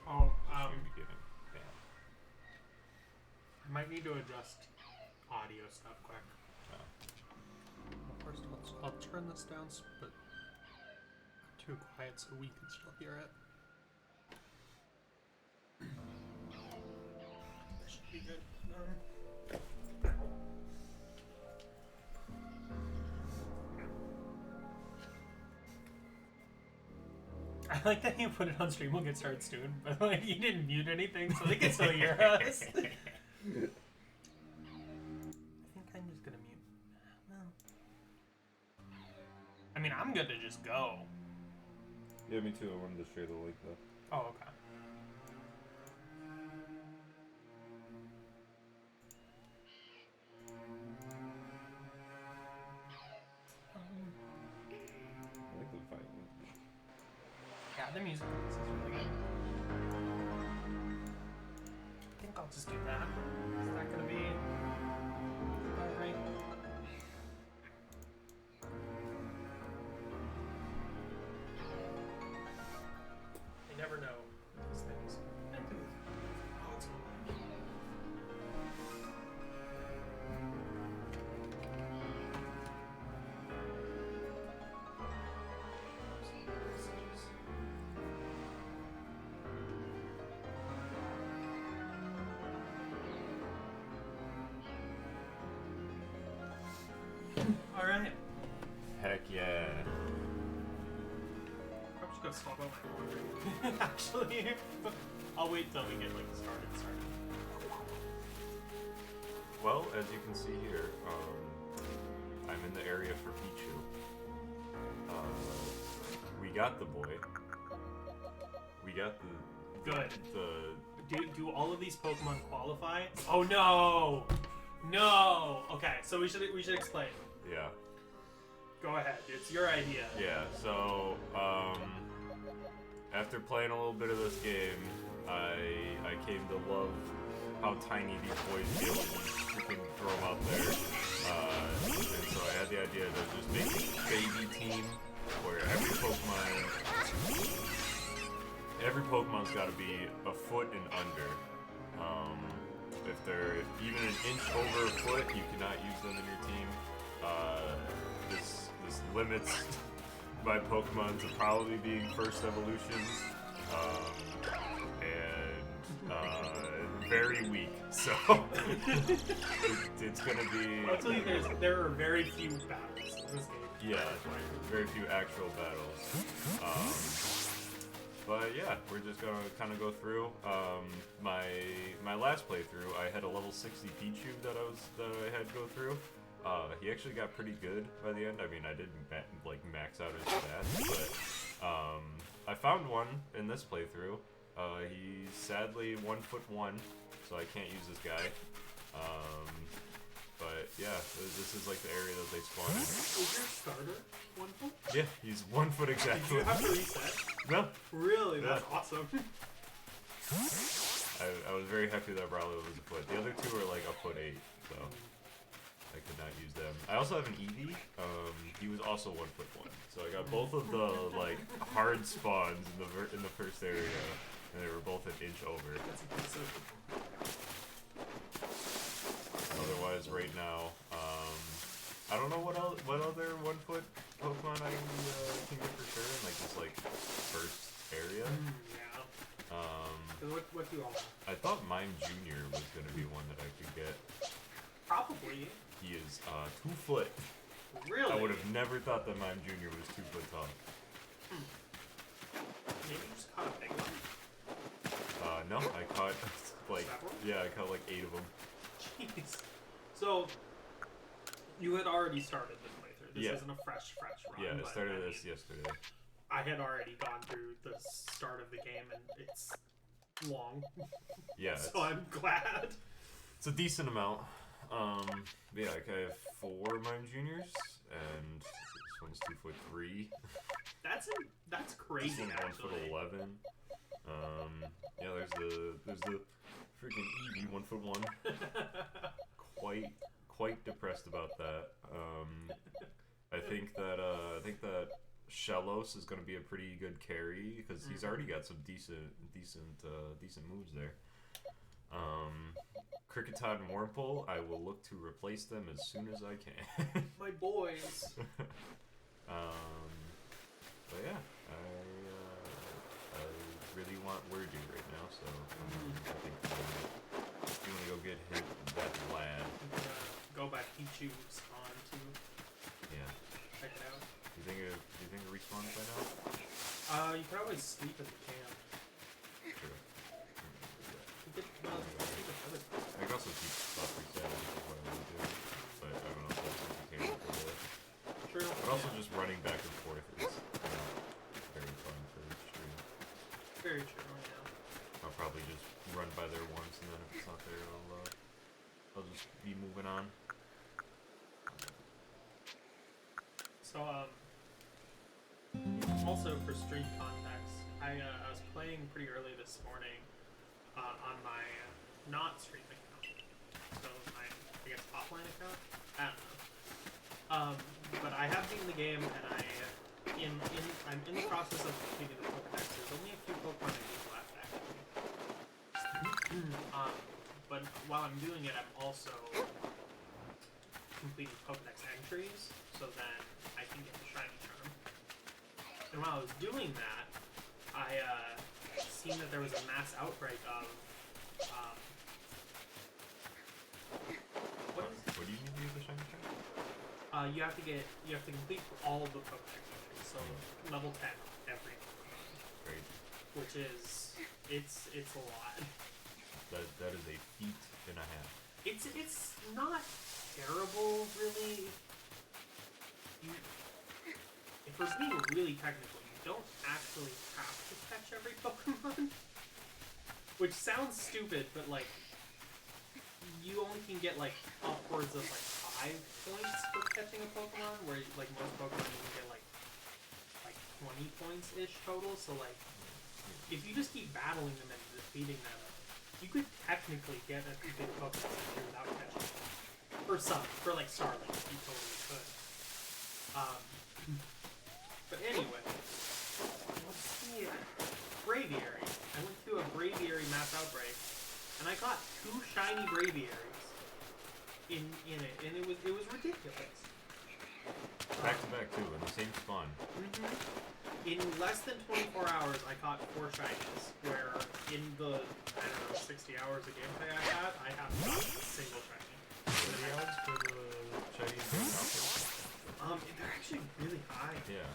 Oh, beginning. Yeah. I might need to adjust audio stuff quick. Oh. Well, first, I'll turn this down, but too quiet so we can still hear it. That should be good. I like that you put it on stream. We'll get started soon, but like you didn't mute anything, so they can still hear us. I think I'm just gonna mute. Well, I mean, I'm good to just go. Yeah, me too. I wanted to share the link though. Oh, okay. I like the violin. Yeah, the music is really good. I think I'll just do that. Is that gonna be about right? You never know these things. Oh, it's all right. Heck yeah. I'm just gonna swap out my laundry. Actually, I'll wait till we get like started. Well, as you can see here, I'm in the area for Pichu. We got the boy. We got the Good. the Do all of these Pokemon qualify? Oh no, no. Okay, so we should explain. yeah. Go ahead. It's your idea. Yeah, so after playing a little bit of this game, I came to love how tiny these boys get when you can throw them out there. And so I had the idea to just make a baby team where every Pokemon's got to be a foot and under. If they're even an inch over a foot, you cannot use them in your team. This limits my Pokemon to probably being first evolutions, and very weak. So it's gonna be. I'll tell you, there are very few battles in this game. Yeah, very few actual battles. But yeah, we're just gonna kind of go through. My last playthrough, I had a level 60 Pichu that I had to go through. He actually got pretty good by the end. I mean, I didn't max out his stats, but I found one in this playthrough. He's sadly 1'1", so I can't use this guy. But yeah, this is like the area that they spawn in. Is your starter 1 foot? Yeah, he's 1 foot exactly. Did you have to reset? No. Really? Yeah. That's awesome. I was very happy that Brawler was a foot. The other two are like a 1'8", so I could not use them. I also have an Eevee. He was also 1'1", so I got both of the like hard spawns in the first area, and they were both an inch over. That's impressive. Otherwise, right now, I don't know what other 1 foot Pokemon I can get for sure in like this like first area. Yeah. What do you all have? I thought Mime Junior was gonna be one that I could get. Probably. He is 2 foot. Really? I would have never thought that Mime Junior was 2 foot tall. Maybe you just caught a big one. No, I caught like Several? I caught like 8 of them. Jeez. So, you had already started this playthrough. This Yeah. isn't a fresh run. Yeah, I but started I this mean, yesterday. I had already gone through the start of the game, and it's long. Yeah, So I'm glad. it's a decent amount. Yeah, like I have 4 Mime Juniors, and this one's 2'3". That's crazy. This one's actually. 1'11". Yeah, there's the freaking Eevee 1'1". Quite depressed about that. I think that Shellos is going to be a pretty good carry because he's already got some decent moves there. Cricketod and Wurmple, I will look to replace them as soon as I can. My boys. But yeah, I really want Wordu right now, so I think you want to go get hit that lad. Go back Pichu's on too. Yeah. Check it out. Do you think it respawns by now? You can always sleep in the camp. True. You could, sleep in other places. I can also keep stuff reset, which is what I would do. But I don't know if that's entertaining for this. True. But also just running back and forth is very fun for the stream. Very true, yeah. I'll probably just run by there once, and then if it's not there, I'll just be moving on. So, also for stream context, I was playing pretty early this morning on my not stream account. So my, I guess, offline account? I don't know. But I have beaten the game, and I'm in the process of completing the Pokédex. There's only a few Pokemon I need left, actually. But while I'm doing it, I'm also completing Pokédex entries, so then I can get the shiny charm. And while I was doing that, I seen that there was a mass outbreak of what do you need to use the shiny charm? You have to complete all of the Pokédex entries, so level 10 every Pokemon. Great. Which is it's a lot. That is a feat and a half. It's not terrible, really. If we're being really technical, you don't actually have to catch every Pokemon. Which sounds stupid, but like, you only can get like upwards of like 5 points for catching a Pokemon, where like most Pokemon you can get like 20 points-ish total, so like, if you just keep battling them and defeating them, you could technically get a good Pokemon without catching them. For like Starlink, you totally could. But anyway, let's see. Braviary. I went through a Braviary mass outbreak, and I got 2 shiny Braviaries in it, and it was ridiculous. Back to back too, in the same spawn. In less than 24 hours, I caught 4 shinies, where in the, I don't know, 60 hours of gameplay I haven't gotten a single shiny. What are the odds for the shinies being out? They're actually really high. Yeah.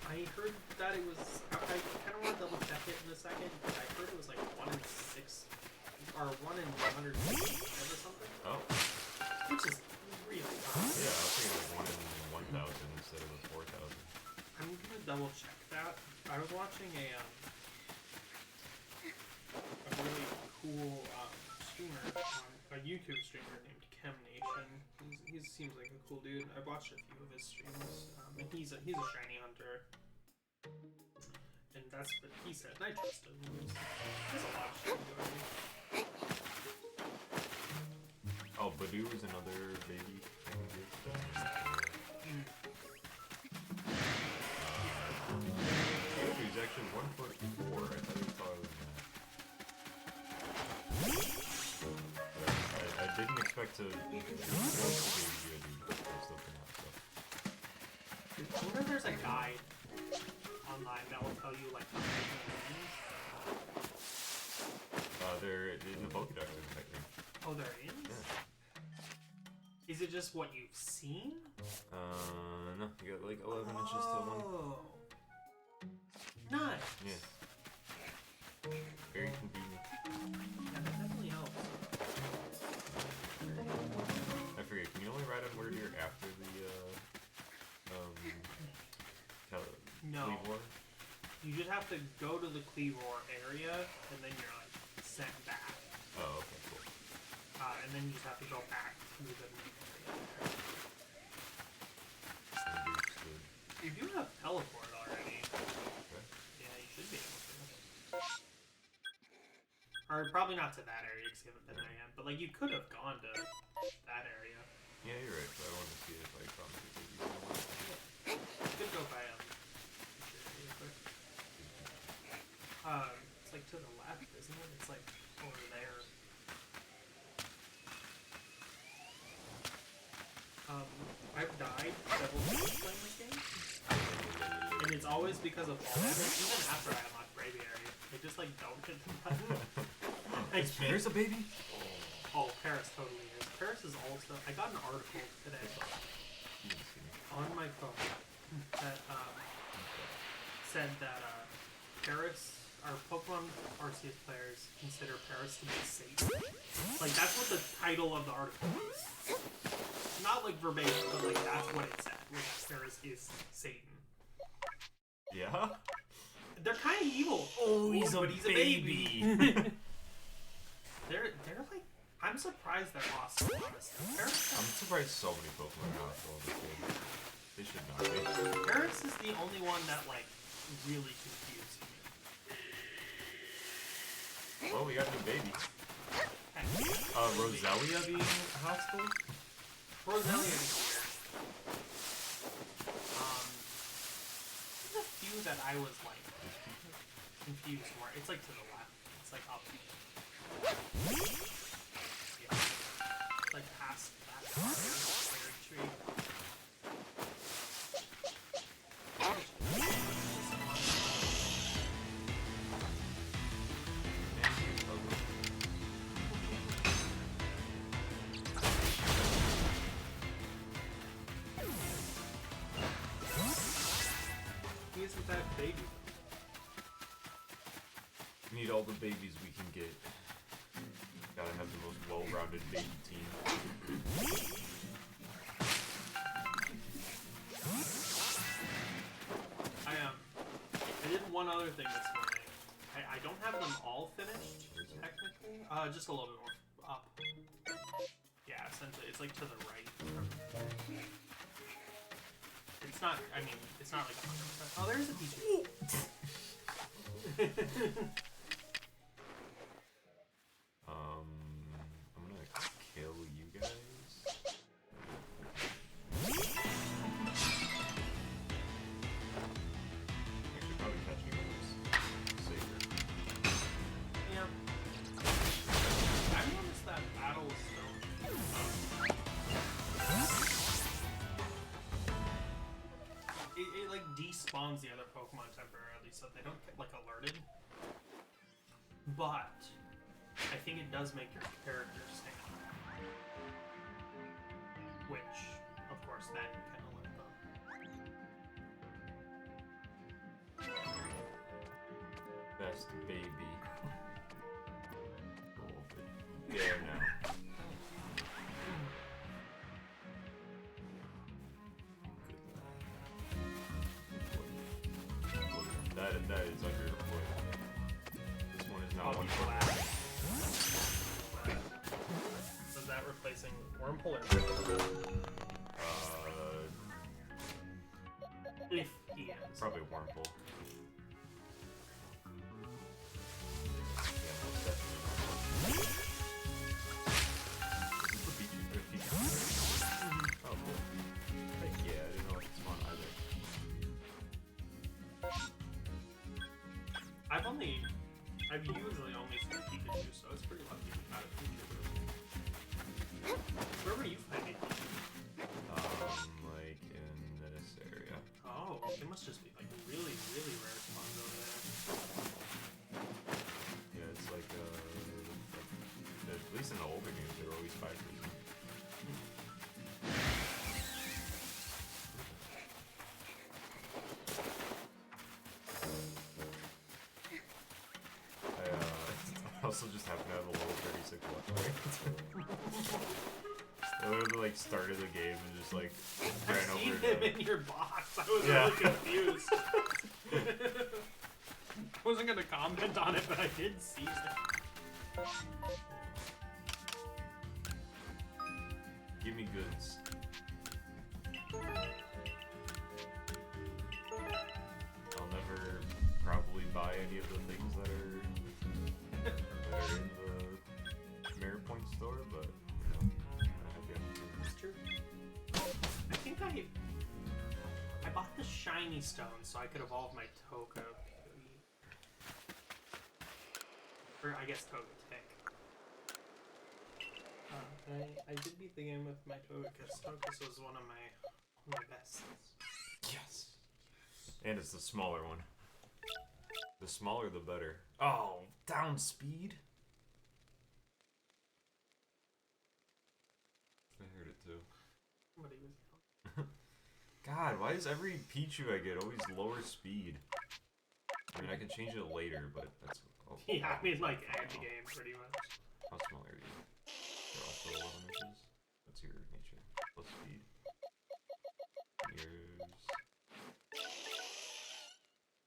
I heard that it was, I kind of want to double check it in a second, but I heard it was like 1 in 6, or 1 in 100 or something. Oh. Which is really high. Yeah, I was thinking like 1 in 1,000 instead of 4,000. I'm gonna double check that. I was watching a really cool streamer, a YouTube streamer named Chem Nation. He seems like a cool dude. I've watched a few of his streams, and he's a shiny hunter. And that's what he said, and I trust him. There's a lot of shit going. Oh, Badoo is another baby. He's actually 1'4". I thought he was taller than that. I didn't expect to be good. I was looking at stuff. I wonder if there's a guide online that will tell you like how many things. They're in the Pokédex, technically. Oh, there is? Yeah. Is it just what you've seen? No, you got like 11 inches to 1. Oh. Nice. Yeah. Very convenient. Yeah, that definitely helps. I forget, can you only ride on Wordier after the, No. Cleavor? You just have to go to the Cleavor area, and then you're like sent back. Oh, okay, cool. And then you just have to go back to the main area. Understood. You do have teleport already. Okay. Yeah, you should be able to. Or probably not to that area because you haven't been there yet. But like you could have gone to that area. Yeah, you're right, but I wanted to see if I found the babies. You could go It's like to the left, isn't it? It's like over there. I've died several times playing this game. And it's always because of all damage, even after I unlock Braviary. I just like don't hit the button. Is Paris a baby? Oh, Paris totally is. Paris is all stuff. I got an article today on my phone that said that Paris, our Pokemon Arceus players consider Paris to be Satan. Like that's what the title of the article is. Not like verbatim, but like that's what it said. Like Paris is Satan. Yeah. They're kind of evil. Oh, he's a baby. They're like. I'm surprised they're awesome, honestly. I'm surprised so many Pokemon are awesome in this game. They should not be. Paris is the only one that, like, really confused me. Well, we got new babies. Roselia being hostile? Roselia is weird. There's a few that I was, like, confused more. It's, like, to the left. It's, like, up. Like past that fire tree. He isn't that baby. We need all the babies we can get. Gotta have the most well-rounded baby team. I did one other thing this morning. I don't have them all finished, technically. Just a little bit more up. Yeah, essentially, it's like to the right. It's not, I mean, it's not like 100%. Oh, there's a Pichu. I'm gonna kill you guys. Actually, probably catching them is safer. Yeah. I noticed that battles don't. It like despawns the other Pokemon temporarily, so they don't get like alerted. But I think it does make your character stand. Which, of course, then can alert them. Best baby. There now. That is under your foot. This one is not one foot. So is that replacing Wurmple or if he is? Probably Wurmple. Yeah, most definitely. Is this a Pichu? Oh, cool. Heck yeah, I didn't know if it's fun either. I've usually only seen Pikachu, so it's pretty lucky we got a Pichu. Where were you finding Pichu? Like in this area. Oh, they must just be like really, really rare spawns over there. Yeah, it's like at least in the older games, they were always 5%. I also just happen to have a level 36 left. I literally like started the game and just like ran I've seen over him to in your box. I was really confused. I wasn't gonna comment on it, but I did see it. Give me goods. I'll never probably buy any of the things that are in the Mirror Point store, but you know, I have the opportunity. That's true. I think I bought the shiny stone so I could evolve my Toka. Or I guess Togetic. I did beat the game with my Togekiss. Togekiss was one of my best. Yes. And it's the smaller one. The smaller, the better. Oh, down speed? I heard it too. But he was God, why is every Pichu I get always lower speed? I mean, I can change it later, but that's... Oh, yeah, I mean, like, end game, pretty much. How small are you? You're also 11 inches? What's your nature? Plus speed? Yours...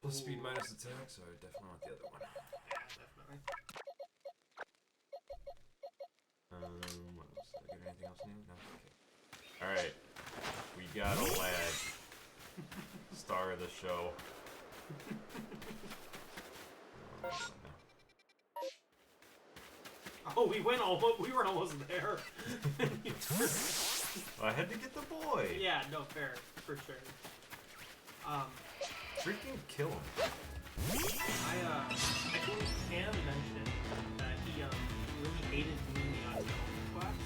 Plus speed minus attack, so I definitely want the other one. Yeah, definitely. What else? Did I get anything else new? No? Okay. Alright. We got a lad. Star of the show. Oh, we went almost. We were almost there. I had to get the boy. Yeah, no, fair, for sure. Freaking kill him. I think Cam mentioned that he really hated doing the unknown quest.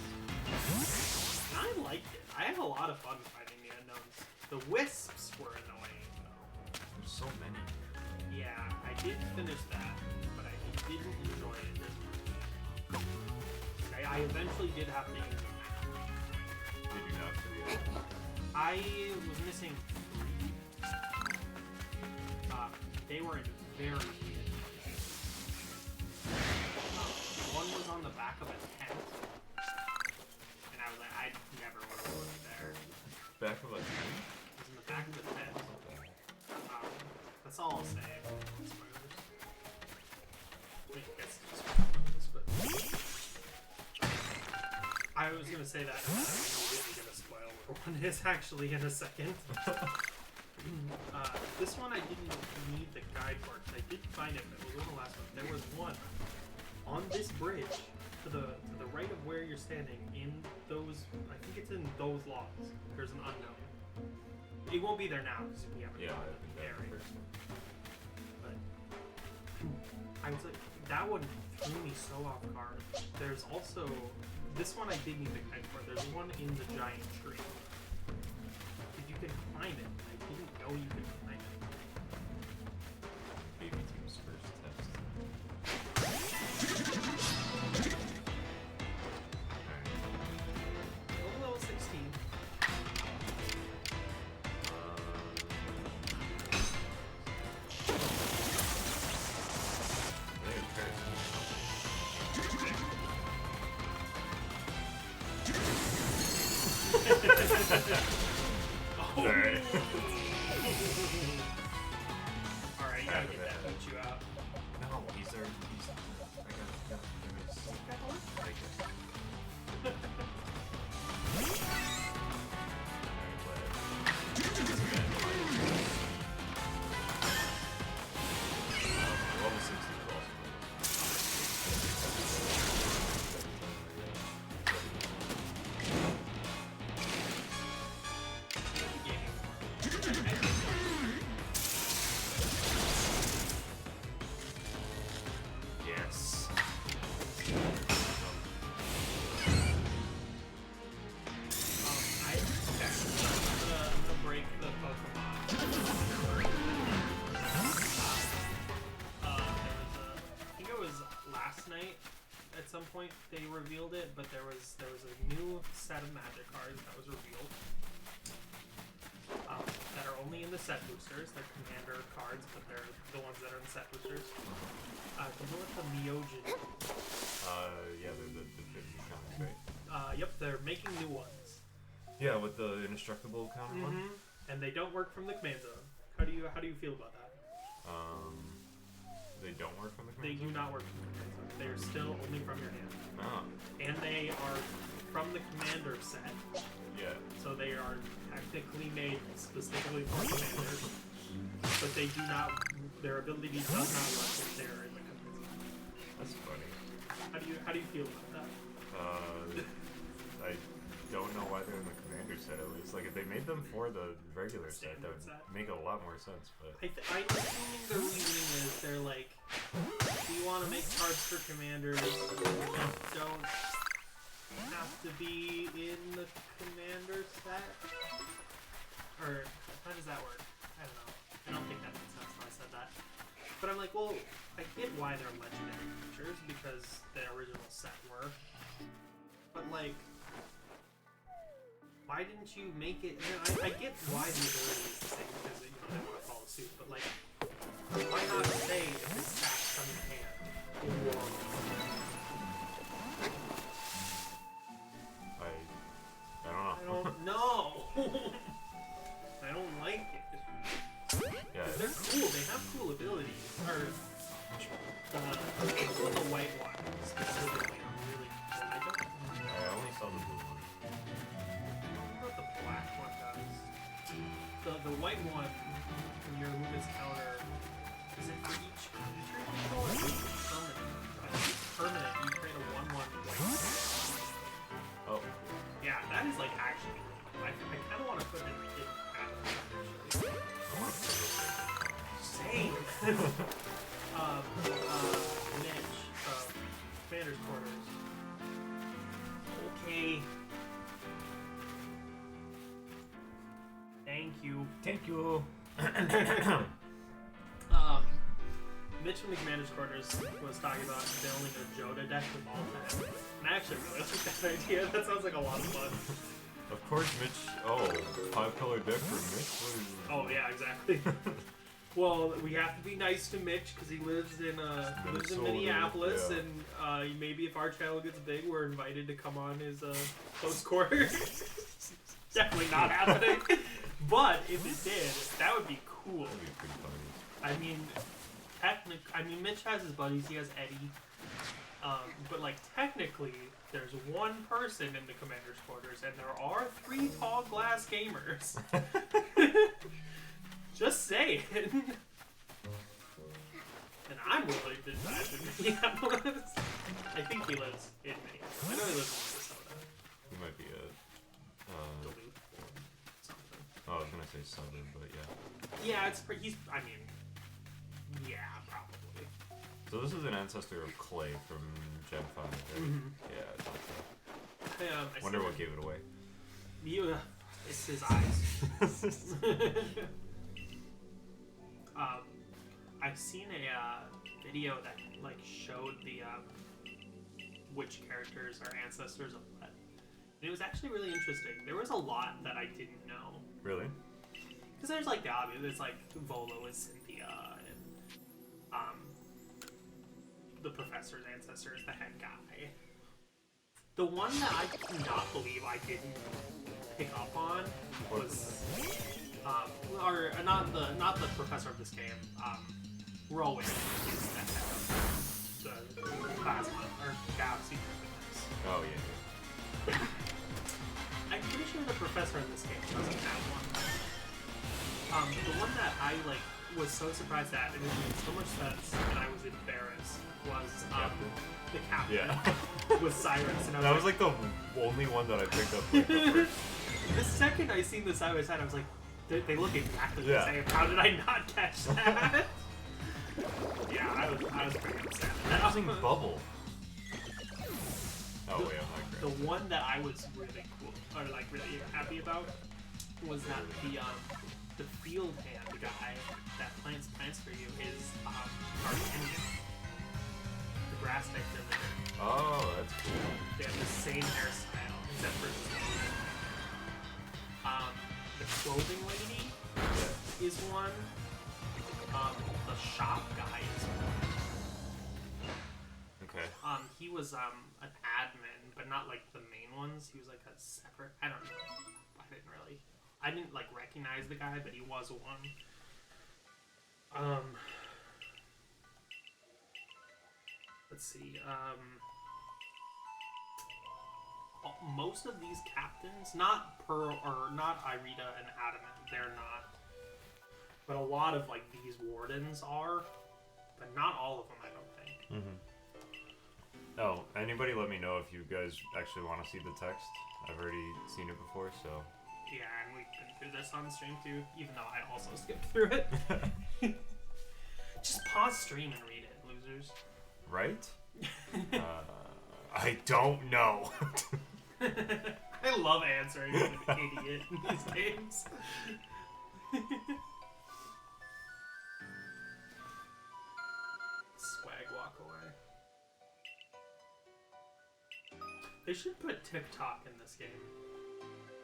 And I liked it. I had a lot of fun fighting the unknowns. The wisps were annoying, though. There's so many. Yeah, I did finish that, but I didn't enjoy it as much. I eventually did have to use them. Did you not for the other? I was missing 3. They were in very weird places. One was on the back of a tent, and I was like, I never want to go in there. Back of a tent? It was in the back of the tent. That's all I'll say. Spoilers. I mean, I guess it's spoilers, but I was gonna say that, and I'm immediately gonna spoil what one is actually in a second. This one I didn't need the guide for because I did find it, but it was on the last one. There was one on this bridge to the right of where you're standing in those. I think it's in those logs. There's an unknown. It won't be there now because we haven't got the area. But I was like, that one threw me so off guard. There's also this one I did need the guide for. There's one in the giant tree. You can climb it. I didn't know you could climb it. BabyKeem's first test. Level 16. Alright. Alright, you gotta get that Pichu out. No, he's our. I gotta level 60 is awesome. Yes. I'm gonna break the Pokemon. I think it was last night. At some point they revealed it, but there was a new set of magic cards that was revealed. That are only in the set boosters. They're commander cards, but they're the ones that are in set boosters. The one with the Myojin. Yeah, they're the 50 comics, right? Yep, they're making new ones. Yeah, with the indestructible counter one. And they don't work from the command zone. How do you feel about that? They don't work from the They command do not work from the command zone. They are still only from your hand. Oh. And they are from the commander set. Yeah. So they are technically made specifically for commanders. But they do not, their ability does not work if they're in the command zone. That's funny. How do you feel about that? I don't know why they're in the commander set at least. Like if they made them for the regular set, that would make a lot more sense. But I'm assuming the reasoning is they're like, we want want to make cards for commanders that don't have to be in the commander set. Or how does that work? I don't know. I don't think that made sense when I said that. But I'm like, well, I get why they're legendary creatures because the original set were. But like, why didn't you make it? I get why the ability is the same because they want to follow suit. But like, why not say if this taps come in hand? Or I don't know. I don't know. I don't like it. Yeah. They're cool. They have cool abilities. Or the white one specifically are really cool. I only saw the blue one. I don't know what the black one does. The white one, when you remove its counter, is it for each creature you control or is it permanent? I think it's permanent. You create a 1/1 white. Oh. Yeah, that is like actually really cool. I kind of want to put it in Adam, actually. Same. Mitch, Commander's Quarters. Okay. Thank you. Thank you. Mitch from the Commander's Quarters was talking about building a Joda deck with all that. And I actually really like that idea. That sounds like a lot of fun. Of course, Mitch. Oh, 5-color deck for Mitch? What is... Oh, yeah, exactly. Well, we have to be nice to Mitch because he lives in Minneapolis, yeah. And maybe if our channel gets big, we're invited to come on his close quarters. Definitely not happening. But if it did, that would be cool. That'd be pretty funny. I mean, Mitch has his buddies. He has Eddie. But like technically, there's one person in the commander's quarters, and there are 3 tall glass gamers. Just saying. And I'm willing to drive to Minneapolis. I think he lives in Minneapolis. I know he lives in Minnesota. He might be a... Duluth or something. Oh, I was gonna say suburb, but yeah. Yeah, I mean, yeah, probably. So this is an ancestor of Clay from Gen 5, right? Mm-hmm. Yeah, I thought so. I Wonder what gave it away. It's his eyes. I've seen a video that like showed the which characters are ancestors of what. And it was actually really interesting. There was a lot that I didn't know. Really? Because there's like the obvious, it's like Volo is Cynthia, and the professor's ancestor is the head guy. The one that I cannot believe I didn't pick up on was, or not the professor of this game, Rowan is the head of the plasma or galaxy universe. Oh yeah. I'm pretty sure the professor in this game doesn't have one. The one that I like was so surprised at, and it made so much sense, and I was embarrassed, was the captain. Yeah. With Cyrus, and I was that was like the only one that I picked up. Like, the the second I seen the side by side, I was like, they look exactly the Yeah. same. How did I not catch that? Yeah, I was pretty upset. using bubble. Oh wait, I'm like the one that I was really cool, or like really happy about, was that the field hand guy that plants for you is Arcanian. The grass victim. Oh, that's cool. They have the same hairstyle, except for the clothing lady is one. The shop guy is one. Okay. He was an admin, but not like the main ones. He was like a separate. I don't know. I didn't like recognize the guy, but he was one. Let's see. Most of these captains, not Pearl or not Irida and Adamant, they're not. But a lot of like these wardens are, but not all of them, I don't think. Mm-hmm. Oh, anybody let me know if you guys actually want to see the text. I've already seen it before, so. Yeah, and we've been through this on stream too, even though I also skipped through it. Just pause stream and read it, losers. right? I don't know. I love answering like an idiot in these games. Swag walk away. They should put TikTok in this game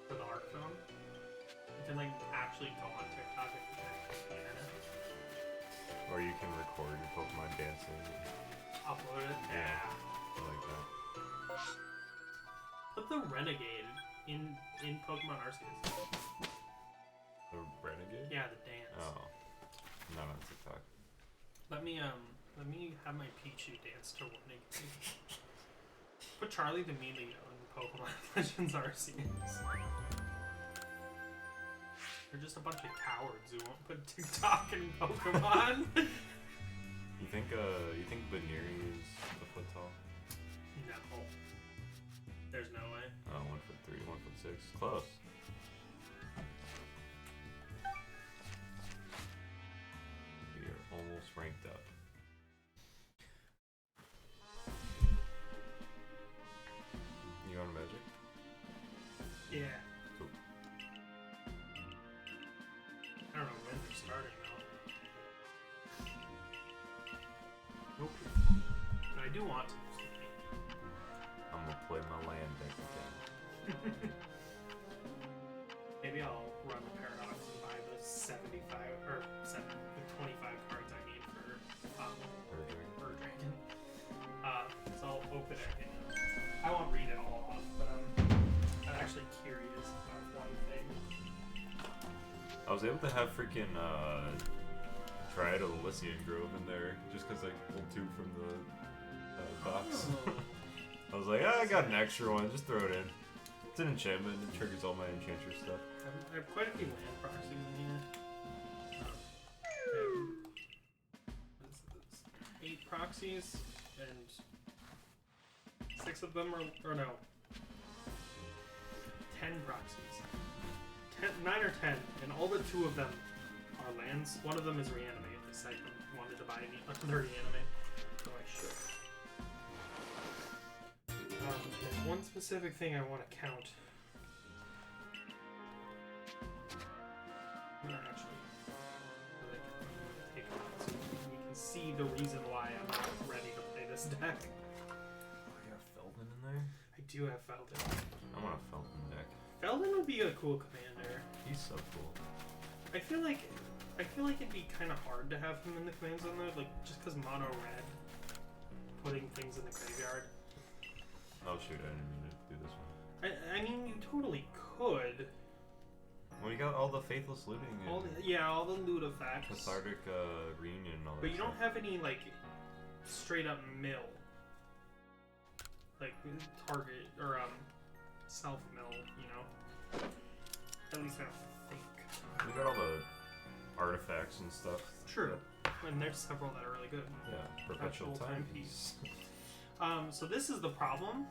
for the art phone. You can like actually go on TikTok if you connect to the internet. Or you can record your Pokemon dancing. Upload it. Yeah. Yeah. I like that. Put the Renegade in Pokemon Arceus. The Renegade? Yeah, the dance. Oh. Not on TikTok. Let me have my Pichu dance to Renegade. Put Charlie D'Amelio in Pokemon Legends Arceus. They're just a bunch of cowards who won't put TikTok in Pokemon. You think Baneri is a foot tall? No. There's no way. 1'3", 1'6". Close. We are almost ranked up. You going to Magic? Yeah. Cool. I don't know when they're starting though. Nope. But I do want to. I'm gonna play my land deck again. Maybe I'll run the Paradox and buy the 75 or the 25 cards I need for Bird Dragon. So I'll open it. I won't read it all off, but I'm actually curious about one thing. I was able to have freaking Triad of Elysian Grove in there just because I pulled 2 from the box. Oh. I was like, I got an extra one, just throw it in. It's an enchantment, it triggers all my enchantress stuff. I have quite a few land proxies in here. 8 proxies, and 6 of them are, or no, 10 proxies. 9 or 10, and all but 2 of them are lands. One of them is reanimate, because I wanted to buy another reanimate, so I should. There's one specific thing I want to count. I'm gonna actually take it out so we can see the reason why I'm not ready to play this deck. Oh, you got Feldon in there? I do have Feldon. I want a Feldon deck. Feldon would be a cool commander. He's so cool. I feel like it'd be kind of hard to have him in the command zone though, like just because mono red, putting things in the graveyard. Oh shoot, I didn't mean to do this one. I mean, you totally could. Well, you got all the Faithless Looting and All the loot effects. Cathartic Reunion and all that But you don't stuff. have any, like, straight up mill. Like, target, or, self-mill, you know? At least I don't think. You got all the artifacts and stuff. True. And there's several that are really good. Yeah, Perpetual Timepiece. So this is the problem.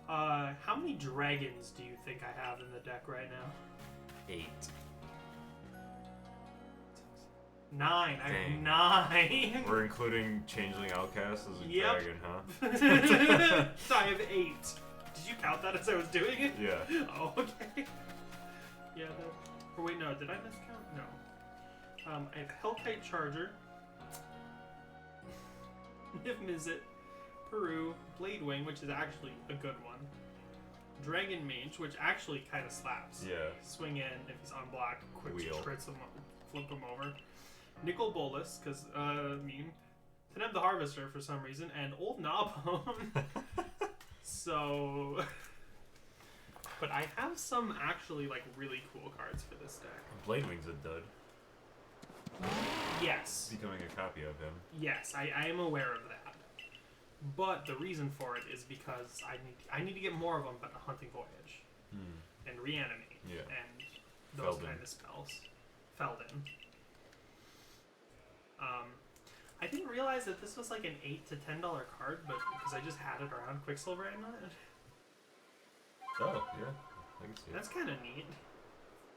How many dragons do you think I have in the deck right now? 8. 9. I Dang. have 9. We're including Changeling Outcast as a Yep. dragon, huh? So I have 8. Did you count that as I was doing it? Yeah. Oh, okay. Yeah, or wait, no, did I miscount? No. I have Hellkite Charger, Niv Mizzet, Peru, Bladewing, which is actually a good one, Dragon Mage, which actually kind of slaps. Yeah. Swing in, if he's unblocked, quick Wheel. trits him, flip him over. Nicol Bolas, because, Teneb the Harvester for some reason, and Old Gnawbone. So... But I have some actually, like, really cool cards for this deck. Bladewing's a dud. Yes. Becoming a copy of him. Yes, I am aware of that. But the reason for it is because I need to get more of them, but Hunting Voyage. And Reanimate. Yeah. And those Feldon. kind of spells. Feldon. I didn't realize that this was like an $8 to $10 card, but because I just had it around Quicksilver, I'm not. Oh, yeah. I can see That's kind of neat.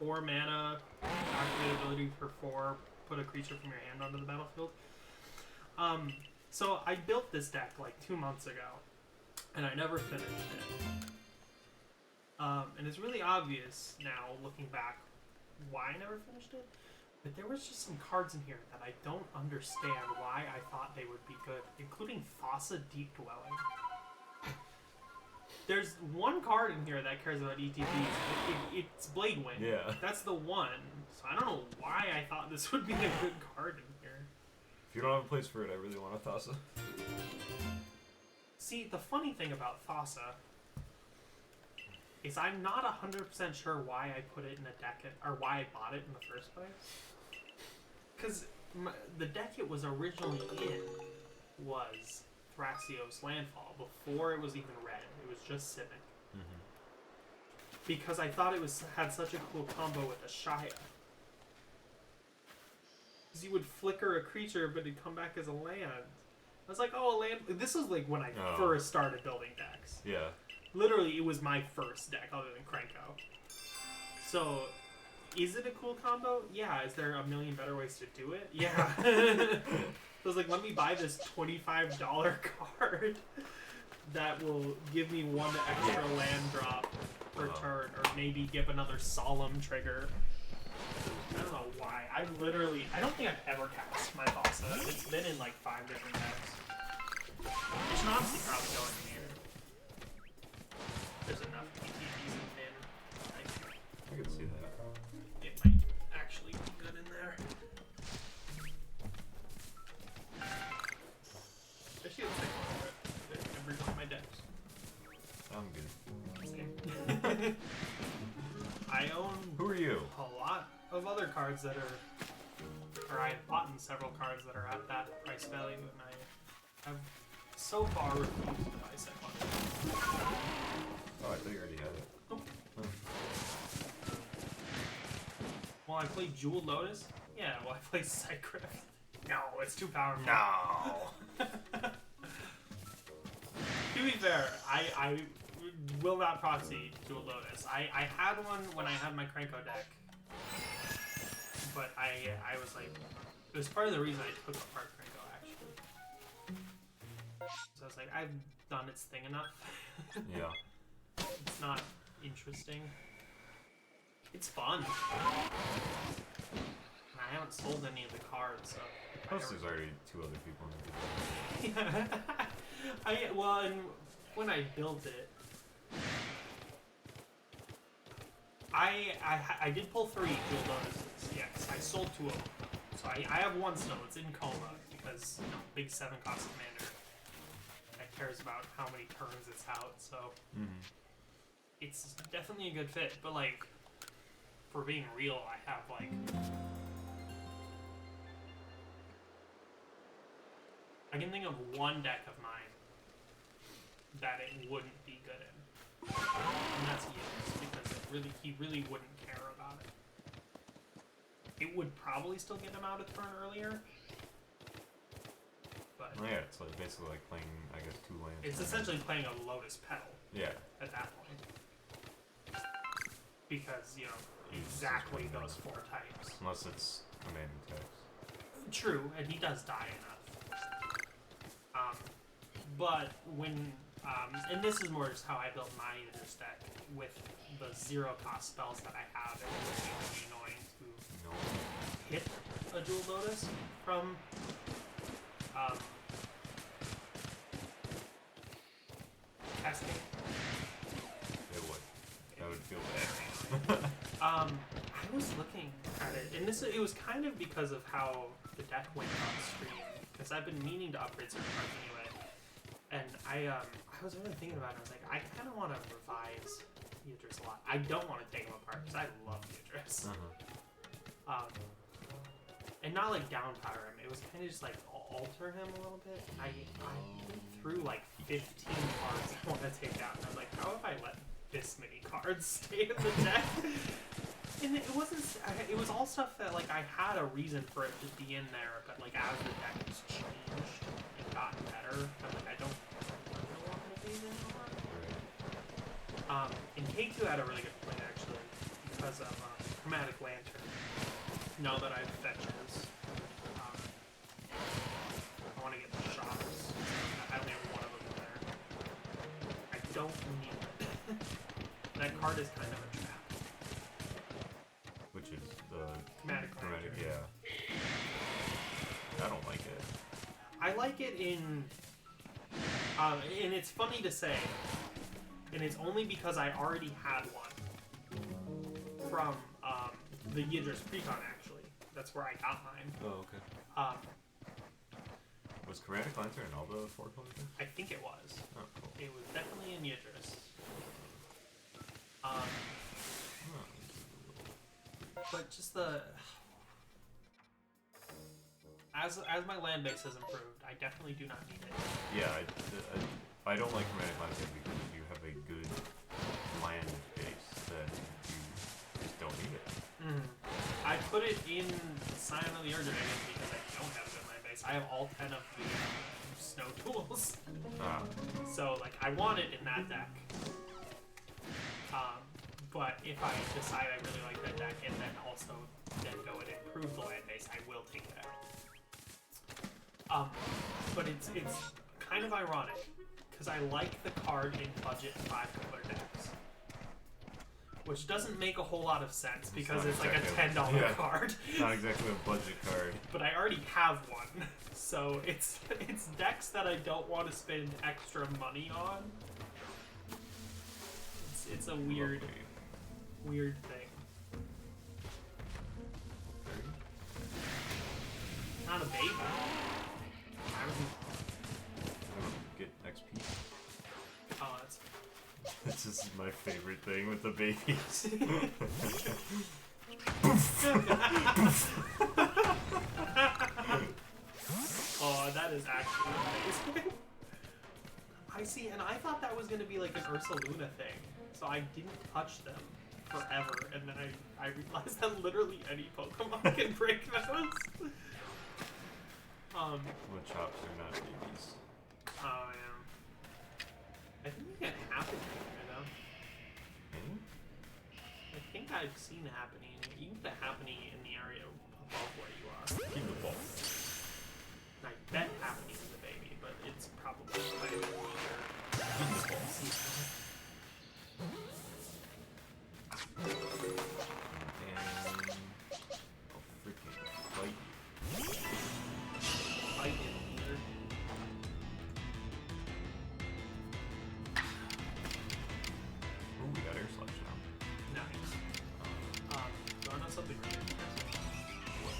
4 mana, activate ability for 4, put a creature from your hand onto the battlefield. So I built this deck like 2 months ago, and I never finished it. And it's really obvious now, looking back, why I never finished it. But there was just some cards in here that I don't understand why I thought they would be good, including Fossa Deep Dwelling. There's one card in here that cares about ETBs. It's Blade Wind. Yeah. That's the one. So I don't know why I thought this would be a good card in here. If you don't have a place for it, I really want a Thassa. See, the funny thing about Thassa is I'm not 100% sure why I put it in a deck, or why I bought it in the first place. Because the deck it was originally in was Thrasios Landfall, before it was even red. It was just Simic. Because I thought it had such a cool combo with a Shia. Because you would flicker a creature, but it'd come back as a land. I was like, oh, a land... This was like when I first started building decks. Yeah. Literally, it was my first deck other than Krenko. So, is it a cool combo? Yeah. Is there a million better ways to do it? Yeah. I was like, let me buy this $25 card that will give me one extra land drop per turn, or maybe give another Solemn trigger. I don't know why. I don't think I've ever cast my Fossa. It's been in like 5 different decks. It should honestly probably go in here. There's enough ETBs in Min. I can see that. It might actually be good in there. Especially the second one. Every one of my decks. I'm good. Same. I own Who are you? a lot of other cards that are, or I've bought several cards that are at that price value, and I have so far refused to buy second one. Oh, I thought you already had it. Oh. Well, I played Jewel Lotus? Yeah, well, I played Cycrypt. No, it's too powerful. No! To be fair, I will not proxy Jewel Lotus. I had one when I had my Krenko deck. But I was like, it was part of the reason I took apart Krenko, actually. So I was like, I've done its thing enough. Yeah. It's not interesting. It's fun. And I haven't sold any of the cards, so... Plus there's already 2 other people in the group. Yeah. Well, and when I built it, I did pull 3 Jewel Lotuses. Yes, I sold 2 of them. So I have one still. It's in coma because, you know, big 7-cost commander that cares about how many turns it's out. So it's definitely a good fit. But like, for being real, I have like I can think of one deck of mine that it wouldn't be good in, and that's Yips, because he really wouldn't care about it. It would probably still get him out a turn earlier, but Oh, yeah, it's like basically like playing, I guess, 2 lands. it's essentially playing a Lotus Petal. Yeah. At that point, because you know exactly those 4 types. Unless it's commanding text. True, and he does die enough. But when, and this is more just how I built my Aegis deck with the 0-cost spells that I have, it was really annoying to hit a Jewel Lotus from, casting. It would. That would feel bad. I was looking at it, and it was kind of because of how the deck went on stream, because I've been meaning to upgrade certain cards anyway. And I was really thinking about it. I was like, I kind of want to revise Yidris a lot. I don't want to take him apart because I love Yidris. And not like downpower him. It was kind of just like alter him a little bit. I went through like 15 cards I want to take out. And I was like, how have I let this many cards stay in the deck? And it wasn't. It was all stuff that like I had a reason for it to be in there, but like as the deck has changed and gotten better, I'm like I don't remember a lot of these anymore. And K2 had a really good point actually because of Chromatic Lantern. Now that I've fetches, I want to get the shot. card is kind of a trap. Which is the Chromatic, yeah. I don't like it. I like it in, and it's funny to say, and it's only because I already had one from the Yidris Precon, actually. That's where I got mine. Oh, okay. Was Chromatic Lantern in all the 4 colors? I think it was. Oh, cool. It was definitely in Yidris. But just as my land base has improved, I definitely do not need it. Yeah, I don't like Chromatic Lantern because if you have a good land base, then you just don't need it. I put it in Scion of the Earth Dragon because I don't have a good land base. I have all 10 of the snow tools. So, like, I want it in that deck. But if I decide I really like that deck and then also then go and improve the land base, I will take that. But it's kind of ironic because I like the card in budget 5-color decks, which doesn't make a whole lot of sense because it's like a $10 card. Not exactly a budget card. But I already have one, so it's decks that I don't want to spend extra money on. It's a weird thing. Not a baby. I was get XP. Oh, that's. This is my favorite thing with the babies. Oh, that is actually amazing. I see, and I thought that was going to be like an Ursaluna thing, so I didn't touch them forever, and then I realized that literally any Pokemon can break those. Machops are not babies. Oh, yeah. I think you get Happening, you know? I think I've seen Happening. You can get Happening in the area above where you are. Keep the ball. And I bet Happening is a baby, but it's probably quite a bit weaker. And I'll freaking fight you. Fight him either. Ooh, we got Air Slash now. Nice. Do I know something really interesting?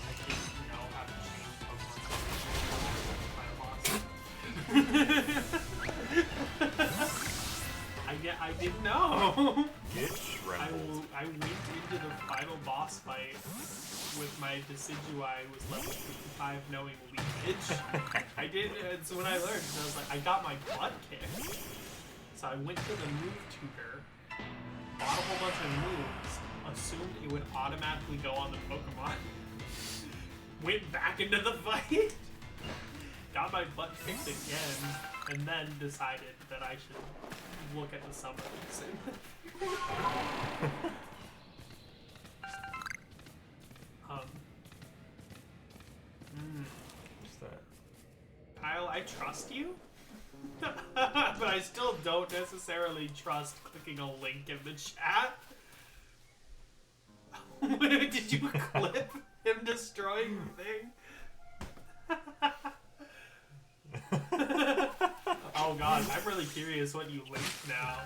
I didn't know how to change Pokemon I didn't know. Get shriveled. I went into the final boss fight with my Decidueye was level 55 knowing leakage. I did, so when I learned, I was like, I got my butt kicked. So I went to the move tutor, bought a whole bunch of moves, assumed it would automatically go on the Pokemon, went back into the fight, got my butt kicked again, and then decided that I should look at the summons. What's that? Kyle, I trust you, but I still don't necessarily trust clicking a link in the chat. Did you clip him destroying the thing? Oh god, I'm really curious what you linked now.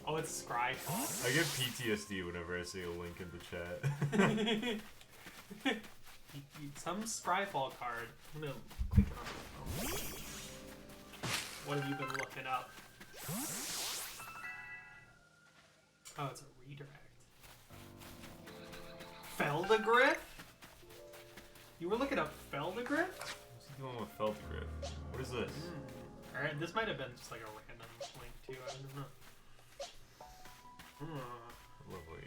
Oh, it's Scryfall. I get PTSD whenever I see a link in the chat. Some Scryfall card. I'm gonna click it on my phone. What have you been looking up? Oh, it's a redirect. Feldegriff? You were looking up Feldegriff? What's the one with Feldegriff? What is this? Alright, this might have been just like a random link too, I don't know. Lovely.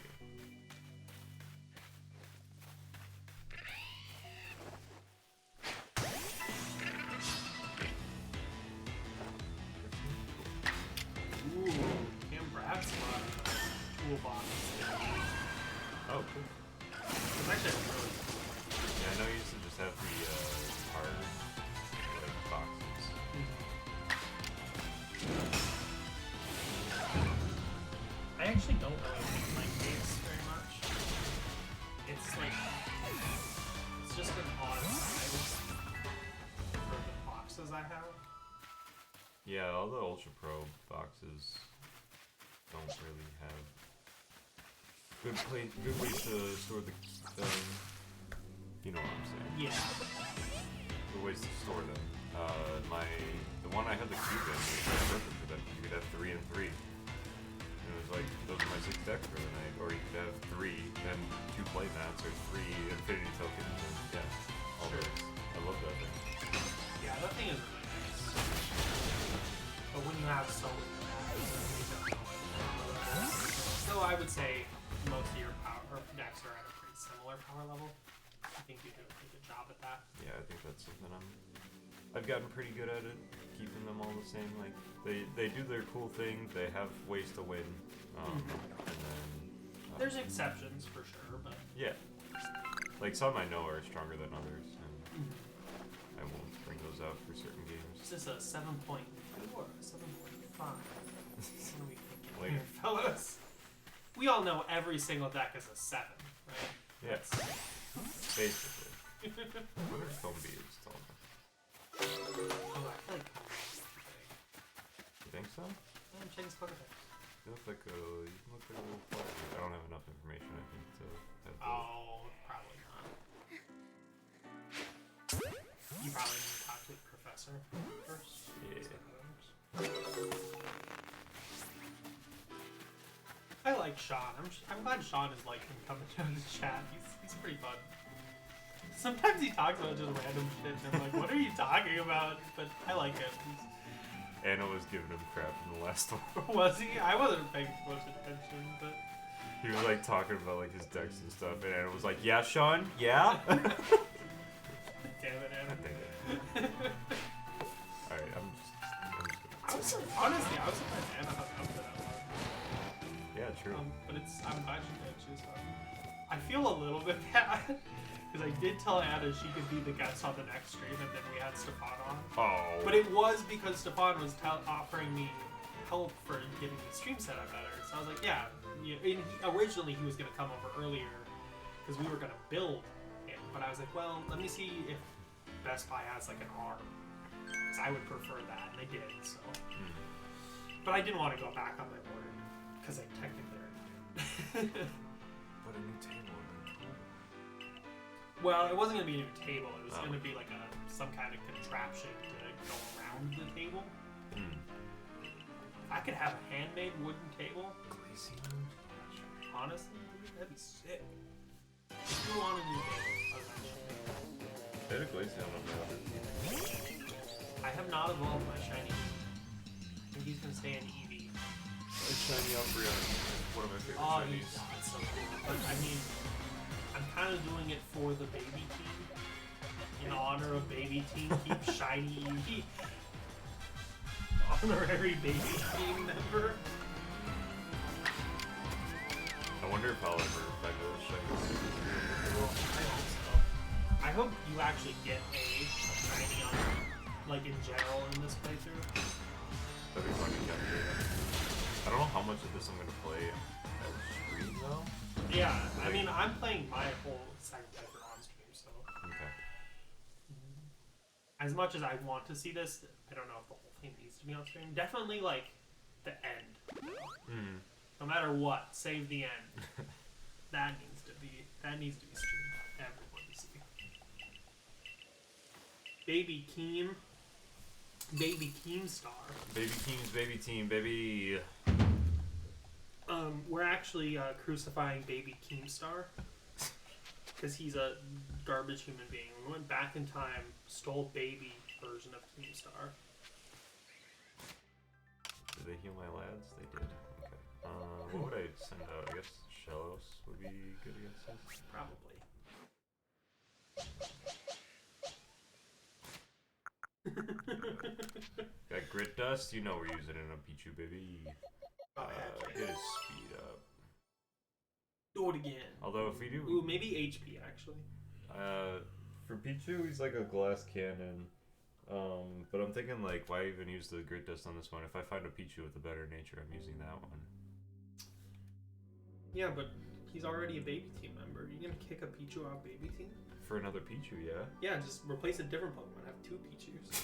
Ooh, Cam Brad's toolbox. Oh, cool. It's actually really cool. Yeah, I know you used to just have the hard like boxes. I actually don't really I have. Yeah, all the Ultra Pro boxes don't really have good ways to store the you know what I'm saying. Yeah. Good ways to store them. The one I had the cube in was perfect for that. You could have 3 and 3. And it was like, those are my 6 decks for the night. Or you could have 3, then 2 play mats, or 3 infinity tokens, and yeah, all those. I love that thing. Yeah, that thing is really nice. But when you have so many mats, you don't know it. So I would say most of your power decks are at a pretty similar power level. I think you do a pretty good job at that. Yeah, I think that's something I've gotten pretty good at it, keeping them all the same. Like they do their cool thing. They have ways to win, and then there's exceptions for sure, but yeah, like some I know are stronger than others, and I won't bring those out for certain games. Is this a 7.2 or a 7.5? What are we thinking Later. here, fellas? We all know every single deck is a 7, right? Yes, basically. What are phone beads telling me? Oh, I feel like You think so? I'm checking Square Deck. You look like a little player. I don't have enough information, I think, to have to... Oh, probably not. You probably need to talk to the professor first. Yeah. I like Sean. I'm glad Sean is liking coming down to chat. He's pretty fun. Sometimes he talks about just random shit, and I'm like, what are you talking about? But I like it. Anna was giving him crap in the last one. Was he? I wasn't paying too much attention, but... He was like talking about like his decks and stuff, and Anna was like, "Yeah, Sean, yeah." Damn it, Anna. Alright, I'm just gonna... Honestly, I was surprised Anna hooked up to that one. Yeah, true. But I'm glad she did. She was fun. I feel a little bit bad. Because I did tell Anna she could be the guest on the next stream, and then we had Stefan on. Oh. But it was because Stefan was offering me help for getting the stream set up better. So I was like, yeah. Originally he was going to come over earlier because we were going to build it. But I was like, well, let me see if Best Buy has like an arm. Because I would prefer that, and they did. So. But I didn't want to go back on my word because I technically already did. But a new table. Well, it wasn't going to be a new table. It was going to be like some kind of contraption to go around the table. If I could have a handmade wooden table, honestly, that'd be sick. I do want a new table eventually. They had a Glaceon on the other. I have not evolved my shiny. I think he's going to stay in EV. A shiny Umbreon. One of my favorite Oh, shinies. that's so cool. But I mean, I'm kind of doing it for the baby team. In honor of baby team, keep shiny Eevee. Honorary baby team member. I wonder if I'll ever find those shinies. I hope so. I hope you actually get a shiny on, like in general in this playthrough. That'd be fun to capture. I don't know how much of this I'm gonna play at stream though. Yeah, I mean, I'm playing my whole second playthrough on stream, so. Okay. As much as I want to see this, I don't know if the whole thing needs to be on stream. Definitely, like, the end. No matter what, save the end. That needs to be streamed. Everybody see. BabyKeem's star. BabyKeem's baby team, baby. We're actually crucifying Baby Keemstar because he's a garbage human being. We went back in time, stole baby version of Keemstar. Did they heal my lads? They did. Okay. What would I send out? I guess Shellos would be good against this. Probably. Got Grit Dust. You know we're using it on Pichu, baby. Get his speed up. Do it again. Although if we do... Ooh, maybe HP, actually. For Pichu, he's like a glass cannon. But I'm thinking, like, why even use the Grit Dust on this one? If I find a Pichu with a better nature, I'm using that one. Yeah, but he's already a baby team member. Are you gonna kick a Pichu out baby team? For another Pichu, yeah? Yeah, just replace a different Pokemon. Have 2 Pichus.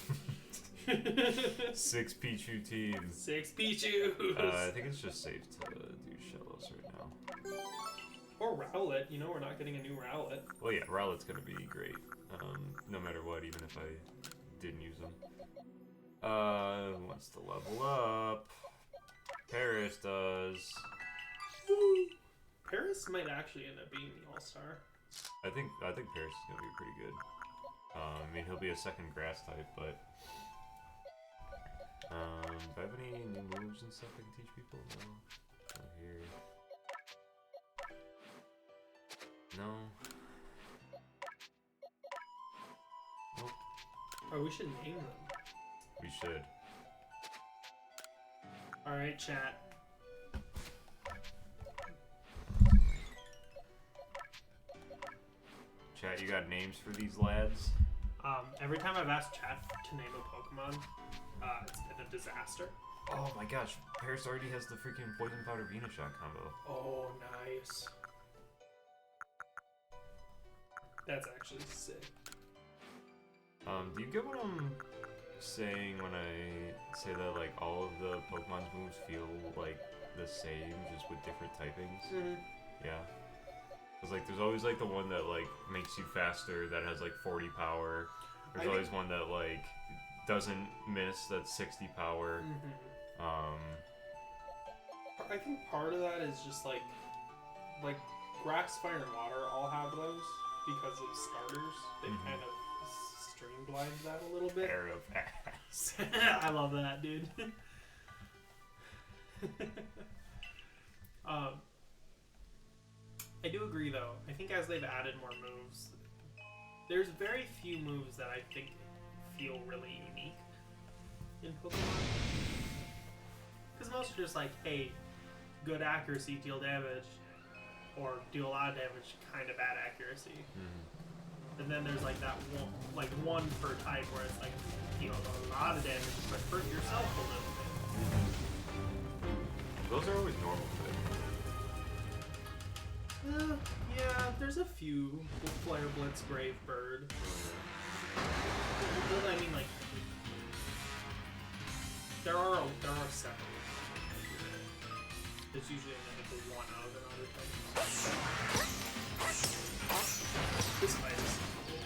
6 Pichu teams. 6 Pichus. I think it's just safe to do Shellos right now. Or Rowlet. You know, we're not getting a new Rowlet. Well, yeah, Rowlet's gonna be great. No matter what, even if I didn't use them. Who wants to level up? Paris does. Paris might actually end up being the All-Star. I think Paris is gonna be pretty good. I mean, he'll be a second grass type, but do I have any new moves and stuff I can teach people? No. Not here. No. Nope. Oh, we should name them. We should. Alright, chat. Chat, you got names for these lads? Every time I've asked chat to name a Pokemon, it's been a disaster. Oh my gosh, Paris already has the freaking Poison Powder Venushot combo. Oh, nice. That's actually sick. Do you get what I'm saying when I say that, like, all of the Pokemon's moves feel, like, the same, just with different typings? Mm-hmm. Yeah. Because, like, there's always, like, the one that, like, makes you faster, that has, like, 40 power. There's always one that, like, doesn't miss, that's 60 power. Mm-hmm. I think part of that is just, like, Grass, Fire, and Water all have those because of starters. They kind of streamlined that a little bit. Pair of ass. I love that, dude. I do agree, though. I think as they've added more moves, there's very few moves that I think feel really unique in Pokemon. Because most are just like, hey, good accuracy, deal damage, or do a lot of damage, kind of bad accuracy. And then there's like that one per type where it's like, you know, a lot of damage, but hurt yourself a little bit. Those are always normal fit. Yeah, there's a few. Flare Blitz, Brave Bird. Well, I mean, like, there are several. There's usually only like one of another thing. This fight is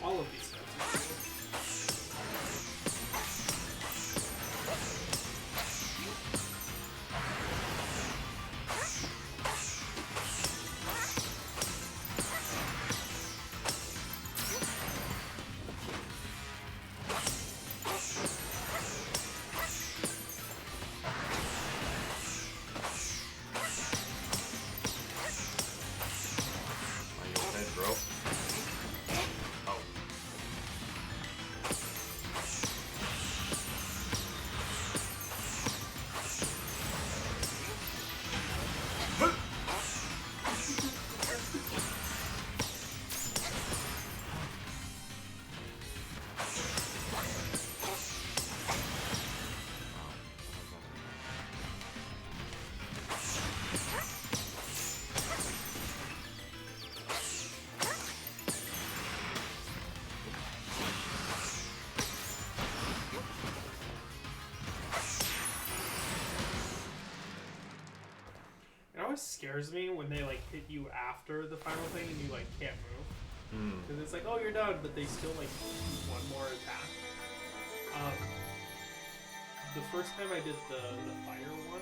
all of these sets are cool. It always scares me when they like hit you after the final thing and you like can't move. Because it's like, oh, you're done, but they still like do one more attack. The first time I did the fire one,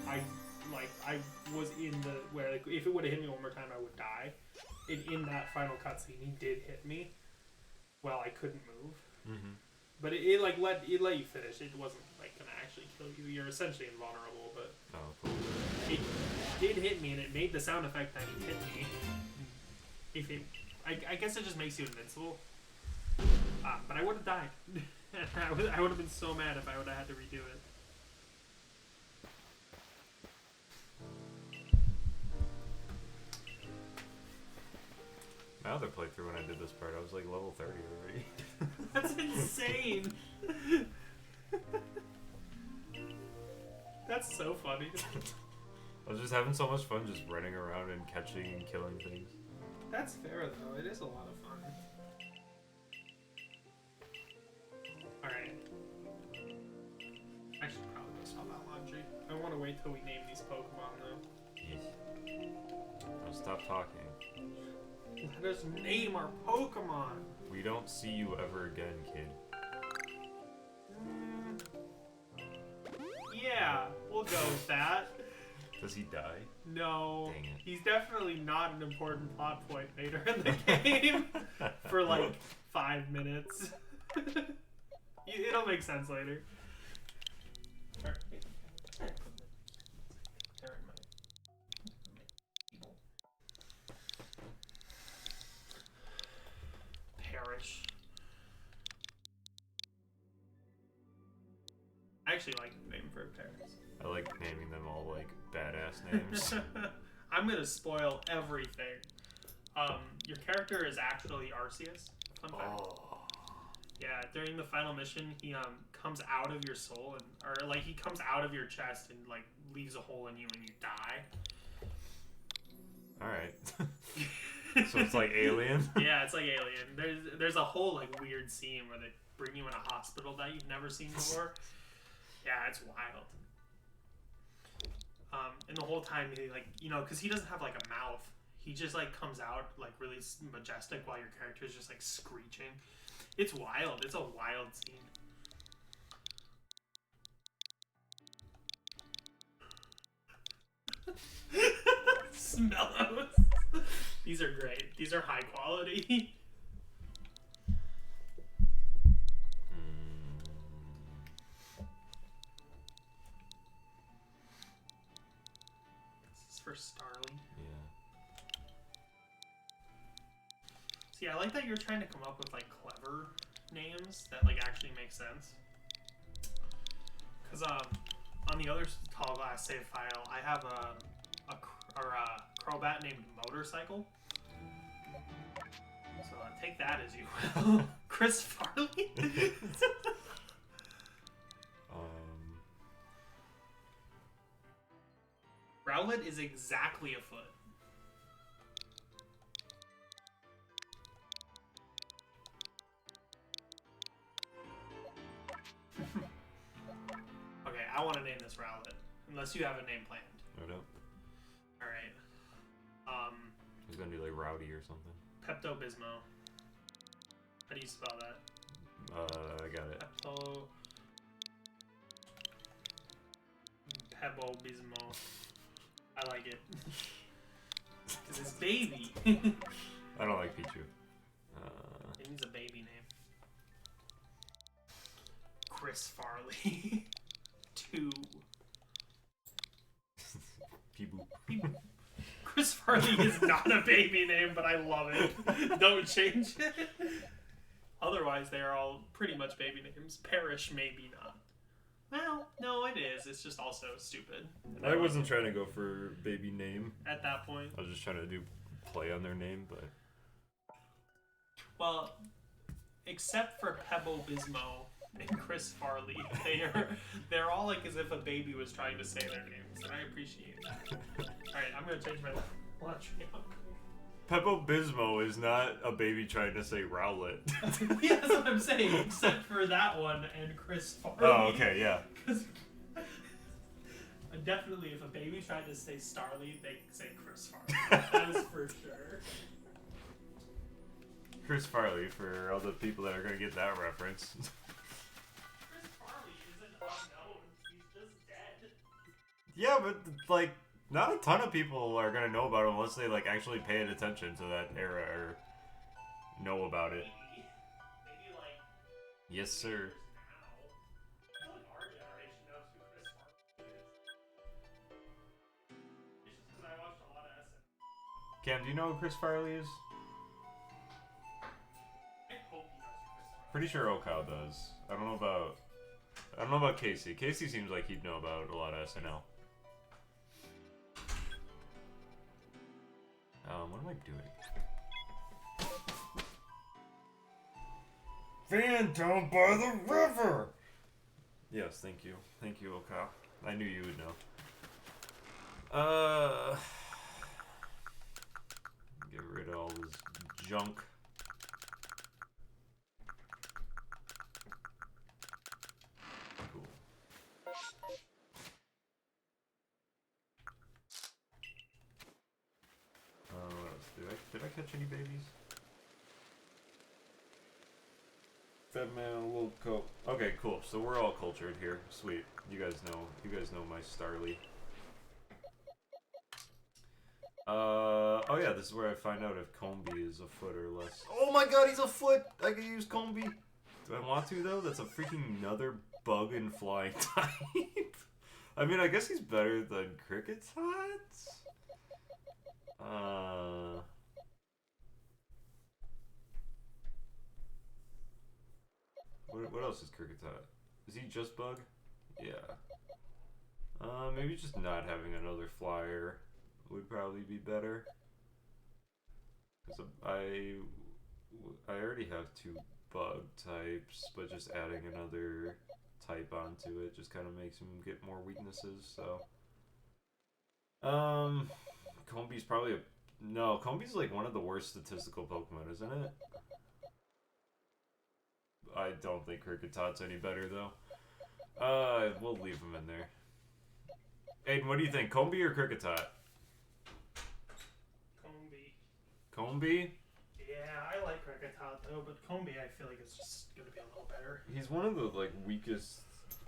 I was in the where like if it would have hit me one more time I would die. And in that final cutscene he did hit me. Well, I couldn't move. But it let you finish. It wasn't like gonna actually kill you. You're essentially invulnerable, but it did hit me, and it made the sound effect that he hit me. If it, I guess it just makes you invincible. But I would have died. I would have been so mad if I would have had to redo it. My other playthrough when I did this part, I was like level 30 already. That's insane. That's so funny. I was just having so much fun just running around and catching and killing things. That's fair though. It is a lot of fun. until we name these Pokemon, though. Yes. Now stop talking. Let us name our Pokemon. We don't see you ever again, kid. Yeah, we'll go with that. Does he die? No. Dang it. He's definitely not an important plot point later in the game for like 5 minutes. It'll make sense later. Alright. They're in my Perish. I actually like the name for Paris. I like naming them all like badass names. I'm gonna spoil everything. Your character is actually Arceus. Fun fact. Oh. Yeah, during the final mission, he comes out of your soul or he comes out of your chest and like leaves a hole in you and you die. All right. So it's like Alien. Yeah, it's like Alien. There's a whole like weird scene where they bring you in a hospital that you've never seen before. Yeah, it's wild. And the whole time he because he doesn't have like a mouth. He just like comes out like really majestic while your character is just like screeching. It's wild. It's a wild scene. Smellos. These are great. These are high quality. This is for Starly. Yeah. See, I like that you're trying to come up with like clever names that like actually make sense. Cause on the other tall glass save file, I have a Crobat named Motorcycle. So take that as you will. Chris Farley. Rowlet is exactly a foot. Okay, I want to name this Rowlet. Unless you have a name planned. I don't. Alright. He's gonna be like Rowdy or something. Pepto-Bismol. How do you spell that? I got it. Pebble-Bismol. I like it. Because it's baby. I don't like Pichu. It needs a baby name. Chris Farley. 2. Peeboo. Chris Farley is not a baby name, but I love it. Don't change it. Otherwise, they are all pretty much baby names. Perish, maybe not. Well, no, it is. It's just also stupid. I wasn't trying to go for baby name. At that point. I was just trying to do play on their name, but... Well, except for Pebble-Bismol and Chris Farley, they're all like as if a baby was trying to say their names, and I appreciate that. Alright, I'm going to change my launch. Pepto-Bismol is not a baby trying to say Rowlet. Yeah, that's what I'm saying, except for that one and Chris Farley. Oh, okay, yeah. Because definitely, if a baby tried to say Starly, they say Chris Farley. That is for sure. Chris Farley, for all the people that are going to get that reference. Chris Farley isn't unknown. He's just dead. Yeah, but, like, not a ton of people are going to know about him unless they, like, actually paid attention to that era or know about it. Maybe like... Yes, sir. Now. I feel like our generation knows who Chris Farley is. It's just because I watched a lot of SM. Cam, do you know who Chris Farley is? I hope he knows who Chris Farley is. Pretty sure Okao does. I don't know about Casey. Casey seems like he'd know about a lot of SNL. What am I doing? Van down by the river! Yes, thank you. Thank you, Okao. I knew you would know. Get rid of all this junk. Cool. catch any babies? Fat man, a little coat. Okay, cool. So we're all cultured here. Sweet. You guys know my Starly. Oh yeah, this is where I find out if Combi is a foot or less. Oh my god, he's a foot! I can use Combi. Do I want to though? That's a freaking another bug and flying type. I mean, I guess he's better than Kricketot. What else is Kricketot? Is he just bug? Yeah. Maybe just not having another flyer would probably be better. Because I already have 2 bug types, but just adding another type onto it just kind of makes him get more weaknesses, so. Combi's probably no, Combi's like one of the worst statistical Pokemon, isn't it? I don't think Kricketot's any better, though. We'll leave him in there. Aiden, what do you think? Combi or Kricketot? Combi. Combi? Yeah, I like Kricketot though, but Combi I feel like it's just gonna be a little better. He's one of the like weakest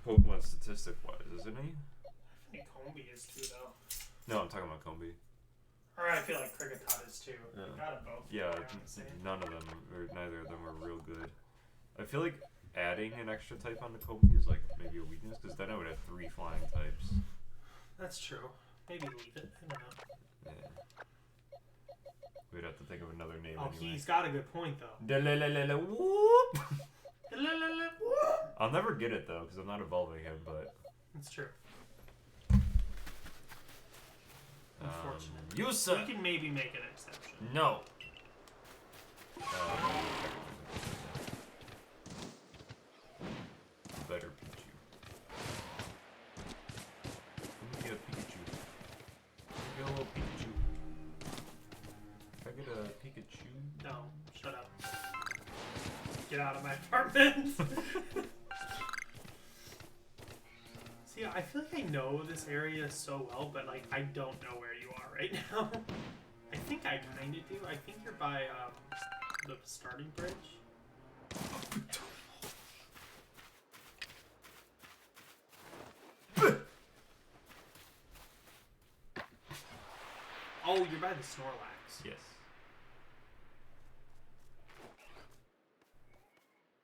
Pokemon statistic-wise, isn't he? I think Combi is too though. No, I'm talking about Combi. Or I feel like Kricketot is too. Yeah. They got them both. Yeah, none of them, or neither of them are real good. I feel like adding an extra type onto Combi is like maybe a weakness, because then I would have 3 flying types. That's true. Maybe leave it. I don't know. Yeah. We'd have to think of another name Oh, anyway. he's got a good point though. Whoop! I'll never get it though, because I'm not evolving him, but... That's true. Unfortunate. Yusa! We can maybe make an exception. No! Better Pikachu. Let me get a Pikachu. Let me get a little Pikachu. If I get a Pikachu... No, shut up. Get out of my apartment! See, I feel like I know this area so well, but like I don't know where you are right now. I think I kinda do. I think you're by the starting bridge. Oh, you're by the Snorlax. Yes.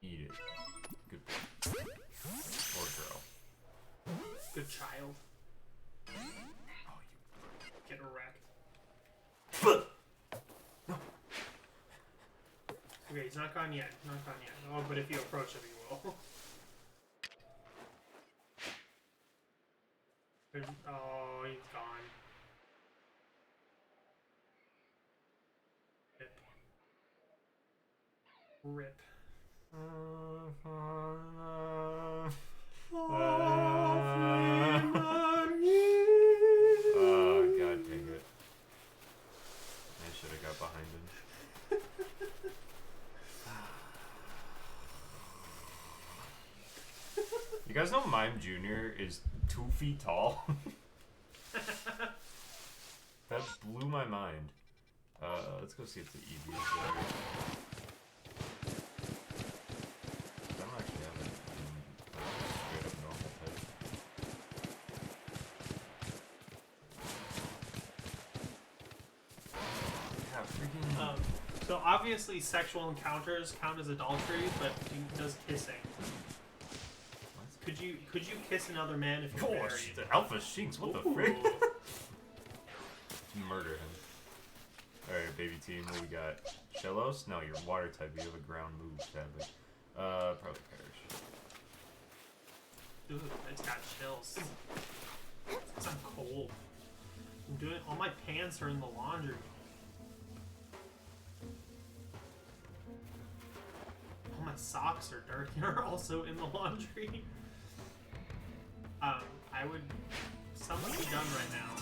Eat it. Good boy. Or girl. Good child. Oh, Get wrecked. No. Okay, he's not gone yet. Not gone yet. Oh, but if you approach him, he will. Oh, he's gone. Rip. Oh, god dang it. I should have got behind him. You guys know Mime Jr. is 2 feet tall? That blew my mind. Let's go see if the EV is there. I don't actually have it straight up normal type. Yeah, freaking... So obviously sexual encounters count as adultery, but does kissing. What? Could you kiss another man if you're married? The Alpha Shinx, what the frick? Murder him. Alright, baby team, what we got? Shellos? No, you're water type, you have a ground move, sadly. Probably perish. Dude, it's got chills. It's I'm cold. I'm doing all my pants are in the laundry. All my socks are dirty. They're also in the laundry. I would something be done right now.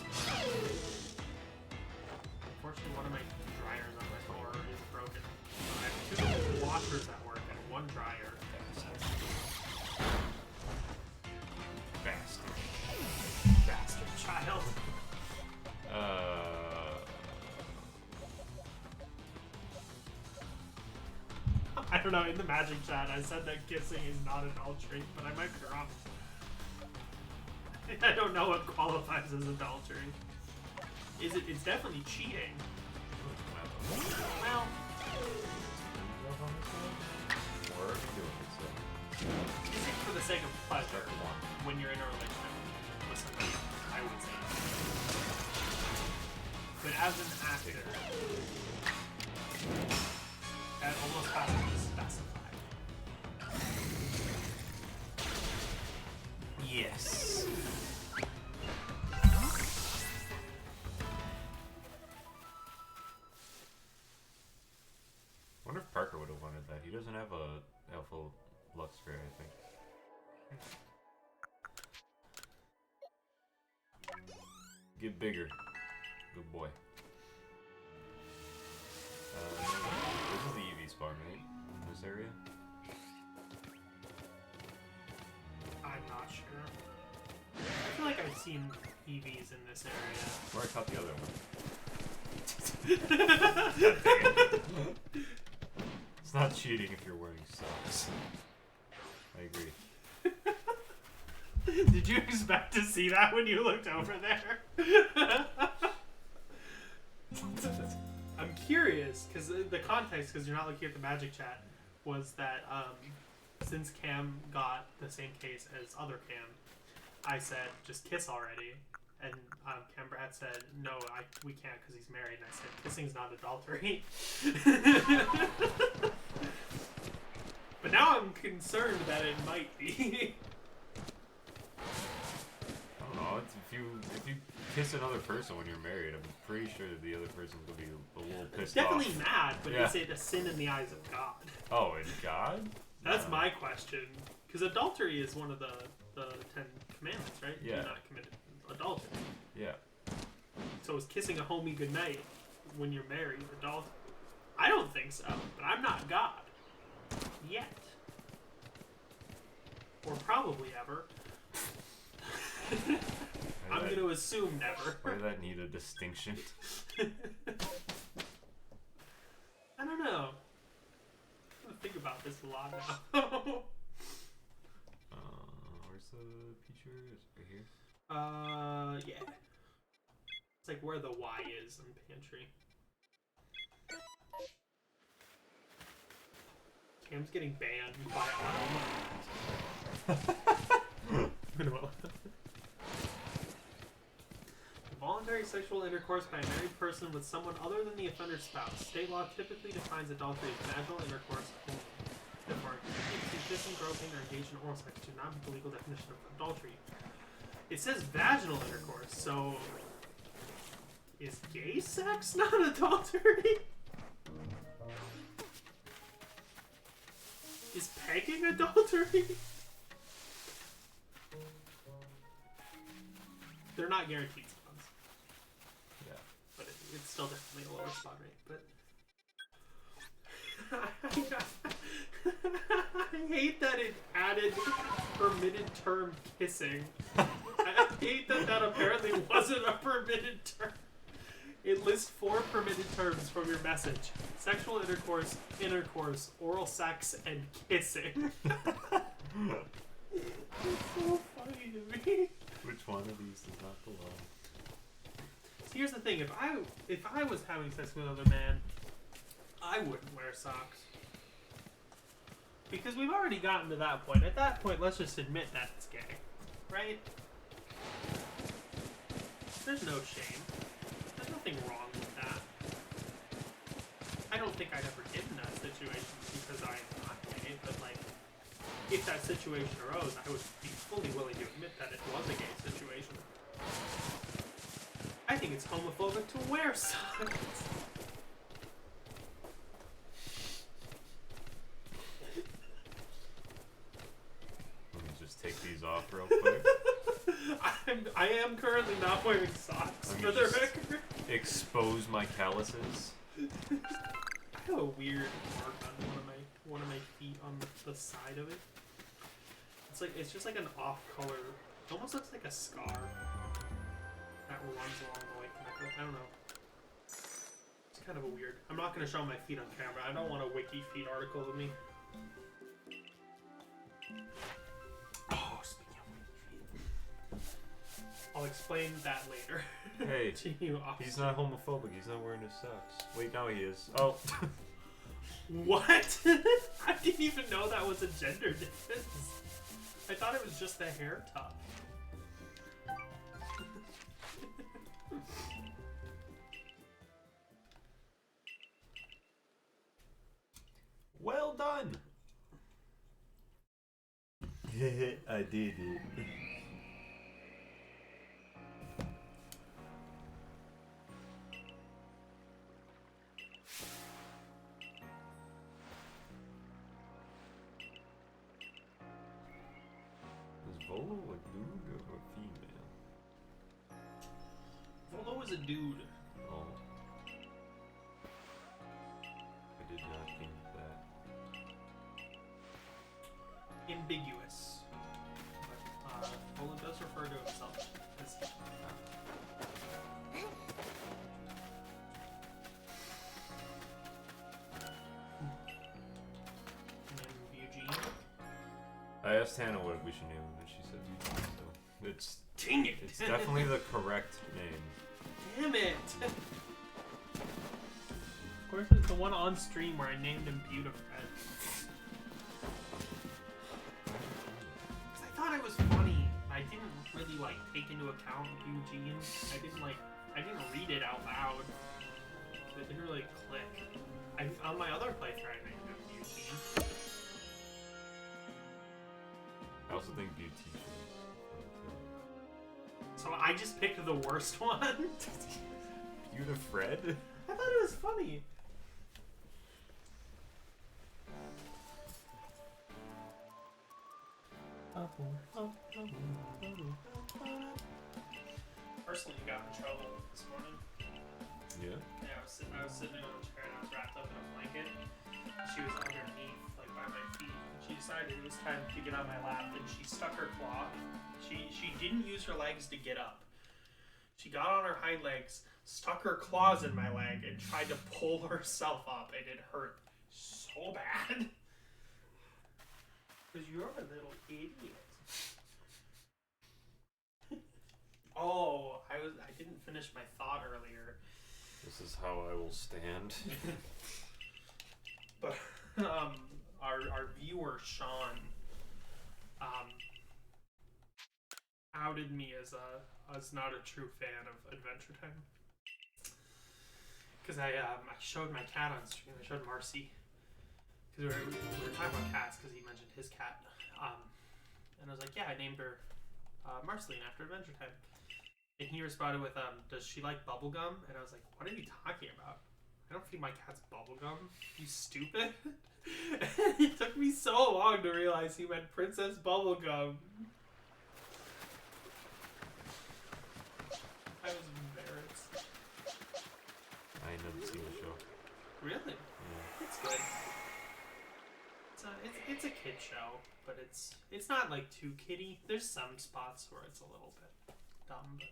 Unfortunately, one of my dryers on my floor is broken. I have 2 washers at work and 1 dryer. Bastard. Bastard child. don't know, in the magic chat I said that kissing is not adultery, but I might be wrong. I don't know what qualifies as adultery. It's definitely cheating. Well, Or doing it, so. is it for the sake of pleasure when you're in a relationship with somebody? I would say. But as an actor, that almost has to be specified. Yes. I wonder if Parker would have wanted that. He doesn't have a alpha Lux Spray, I think. Get bigger. Good boy. This is the EV spawn, right? In this area? I'm not sure. I feel like I've seen EVs in this area. Where I caught the other one. It's not cheating if you're wearing socks. I agree. Did you expect to see that when you looked over there? I'm curious, because the context, because you're not looking at the magic chat, was that since Cam got the same case as other Cam, I said, just kiss already. And Cam Brad said, no, we can't because he's married. And I said, kissing's not adultery. But now I'm concerned that it might be. I don't know. If you kiss another person when you're married, I'm pretty sure that the other person's gonna be a little pissed Definitely off. mad, but Yeah. is it a sin in the eyes of God? Oh, and God? That's my question. Because adultery is one of the 10 commandments, right? Yeah. Do not commit adultery. Yeah. So is kissing a homie goodnight when you're married adultery? I don't think so, but I'm not God. Yet. Or probably ever. I'm going to assume never. Why did that need a distinction? I don't know. I'm going to think about this a lot now. Where's the Pichu? Is it right here? Yeah. It's like where the Y is in pantry. Cam's getting banned by Voluntary sexual intercourse by a married person with someone other than the offender's spouse. State law typically defines adultery as vaginal intercourse only. Therefore, kissing, groping, or engaged in oral sex do not meet the legal definition of adultery. It says vaginal intercourse, so is gay sex not adultery? Is pegging adultery? They're not guaranteed spawns. Yeah. But it's still definitely a lower spawn rate, but... I hate that it added permitted term kissing. I hate that apparently wasn't a permitted term. It lists 4 permitted terms from your message. Sexual intercourse, oral sex, and kissing. It's so funny to me. Which one of these does not belong? So here's the thing, if I was having sex with another man, I wouldn't wear socks. Because we've already gotten to that point. At that point, let's just admit that it's gay. Right? There's no shame. There's nothing wrong with that. I don't think I'd ever get in that situation because I am not gay, but like, if that situation arose, I would be fully willing to admit that it was a gay situation. I think it's homophobic to wear socks. Let me just take these off real quick. I am currently not wearing socks, for the record. Expose my calluses. I have a weird mark on one of my feet on the side of it. It's just like an off color. It almost looks like a scar that runs along the way. I don't know. It's kind of a weird. I'm not gonna show my feet on camera. I don't want a wiki feet article of me. Oh, speaking of weak feet. I'll explain that later. Hey, to you, he's not homophobic. He's not wearing his socks. Wait, now he is. Oh. What? I didn't even know that was a gender difference. I thought it was just a hair top. Well done. I did it. Is Volo a dude or a female? Volo is a dude. Oh. I did not think that. Ambiguous. But Volo does refer to himself as Eugene. I asked Hannah what we should name him, and she said Eugene, so it's Dang it! it's definitely the correct name. Damn it! Of course, it's the one on stream where I named him Beautifred. Because I thought it was funny. I didn't really take into account Eugene. I didn't read it out loud. It didn't really click. On my other playthrough, I named him Eugene. I also think Beautician. So I just picked the worst one. Beautifred? I thought it was funny. Personally got in trouble this morning. Yeah? Yeah, I was sitting on a chair and I was wrapped up in a blanket. She was underneath, by my feet. She decided it was time to get on my lap, and she stuck her claw. She didn't use her legs to get up. She got on her hind legs, stuck her claws in my leg, and tried to pull herself up, and it hurt so bad. Because you're a little idiot. Oh, I didn't finish my thought earlier. This is how I will stand. But our viewer Sean outed me as not a true fan of Adventure Time. Because I showed my cat on stream. I showed Marcy. Because we were talking about cats because he mentioned his cat. And I was like, yeah, I named her Marceline after Adventure Time. And he responded with, does she like bubblegum? And I was like, what are you talking about? I don't feed my cats bubblegum. You stupid? It took me so long to realize he meant Princess Bubblegum. I was embarrassed. I ain't never seen the show. Really? Yeah. It's good. It's a kid show, but it's not too kiddie. There's some spots where it's a little bit dumb, but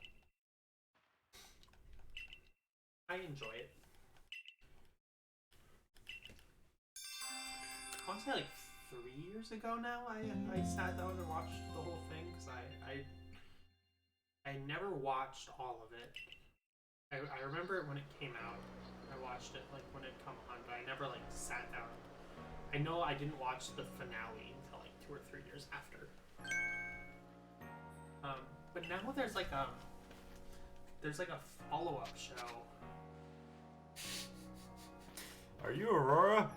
I enjoy it. I want to say 3 years ago now I sat down and watched the whole thing because I never watched all of it. I remember it when it came out. I watched it when it come on, but I never sat down. I know I didn't watch the finale until 2 or 3 years after. But now there's a follow-up show. Are you Aurora?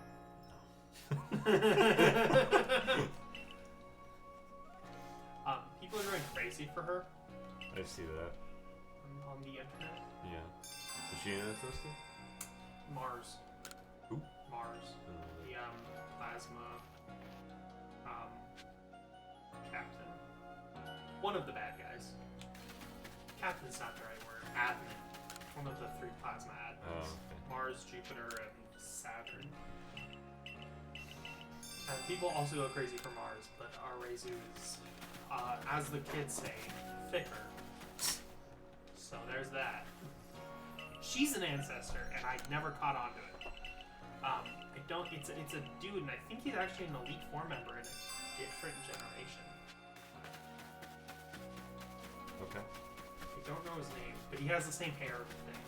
People are going crazy for her I see that. on the internet. Yeah. Is she an ancestor? Mars. Who? Mars. The plasma captain. One of the bad guys. Captain's not the right word. Admin. One of the 3 plasma admins. Oh, okay. Mars, Jupiter, and Saturn. And people also go crazy for Mars, but Arezou is, as the kids say, thicker. So there's that. She's an ancestor, and I never caught on to it. I don't. It's a dude, and I think he's actually an Elite Four member in a different generation. Okay. I don't know his name, but he has the same hair thing.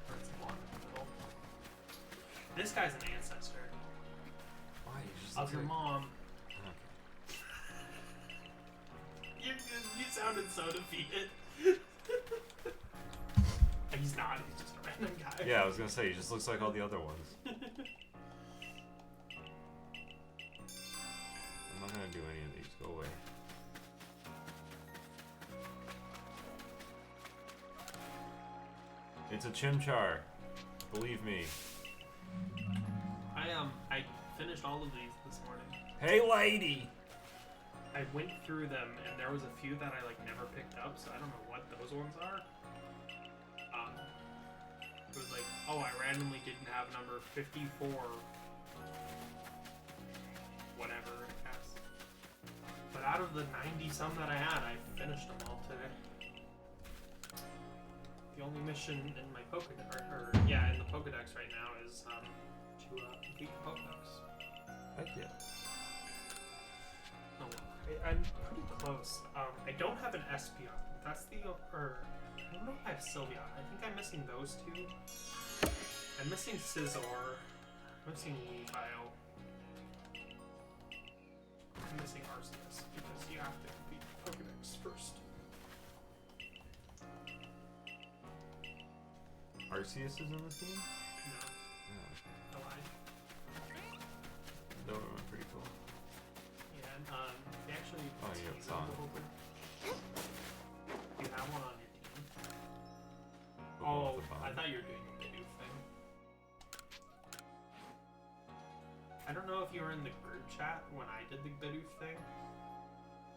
Or it's blonde in the middle. This guy's an ancestor Why? You just of your mom. Okay. You sounded so defeated. He's not. He's just a random guy. Yeah, I was gonna say he just looks like all the other ones. I'm not gonna do any of these. Go away. It's a chimchar. Believe me. I finished all of these this morning. Hey, lady! I went through them, and there was a few that I like never picked up, so I don't know what those ones are. It was like, oh, I randomly didn't have number 54. Whatever, I guess. But out of the 90-some that I had, I finished them all today. The only mission in my Pokedex, in the Pokedex right now is to complete the Pokedex. Heck yeah. Oh, I'm pretty close. I don't have an Espeon. That's the I don't know if I have Sylveon. I think I'm missing those two. I'm missing Scizor. I'm missing Weavile. I'm missing Arceus because you have to complete the Pokedex first. Arceus is in this game? No. Yeah. I lied. That would have been pretty cool. Yeah, and they actually. Oh, yeah, it's on. You have one on your team. Football Oh, with the bomb. I thought you were doing the Bidoof thing. I don't know if you were in the group chat when I did the Bidoof thing,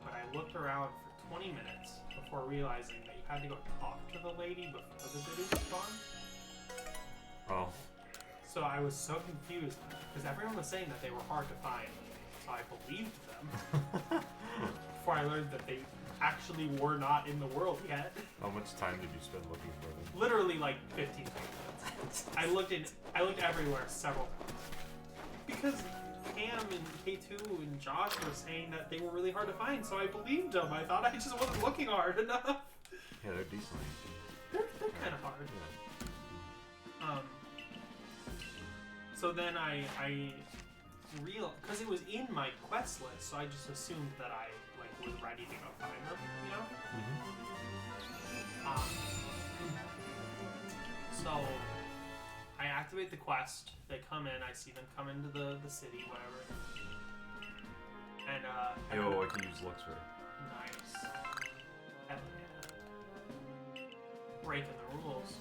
but I looked around for 20 minutes before realizing that you had to go talk to the lady before the Bidoof spawned. Oh. So I was so confused because everyone was saying that they were hard to find, so I believed them before I learned that they actually were not in the world yet. How much time did you spend looking for them? Literally like 15 minutes. I looked everywhere several times. Because Cam and K2 and Josh were saying that they were really hard to find, so I believed them. I thought I just wasn't looking hard enough. Yeah, they're decent. They're kind of hard. Yeah. So then I because it was in my quest list, so I just assumed that I was ready to go find them, you know? So I activate the quest, they come in, I see them come into the city, whatever. And Yo, I can use Luxray. nice. Hell yeah. Breaking the rules.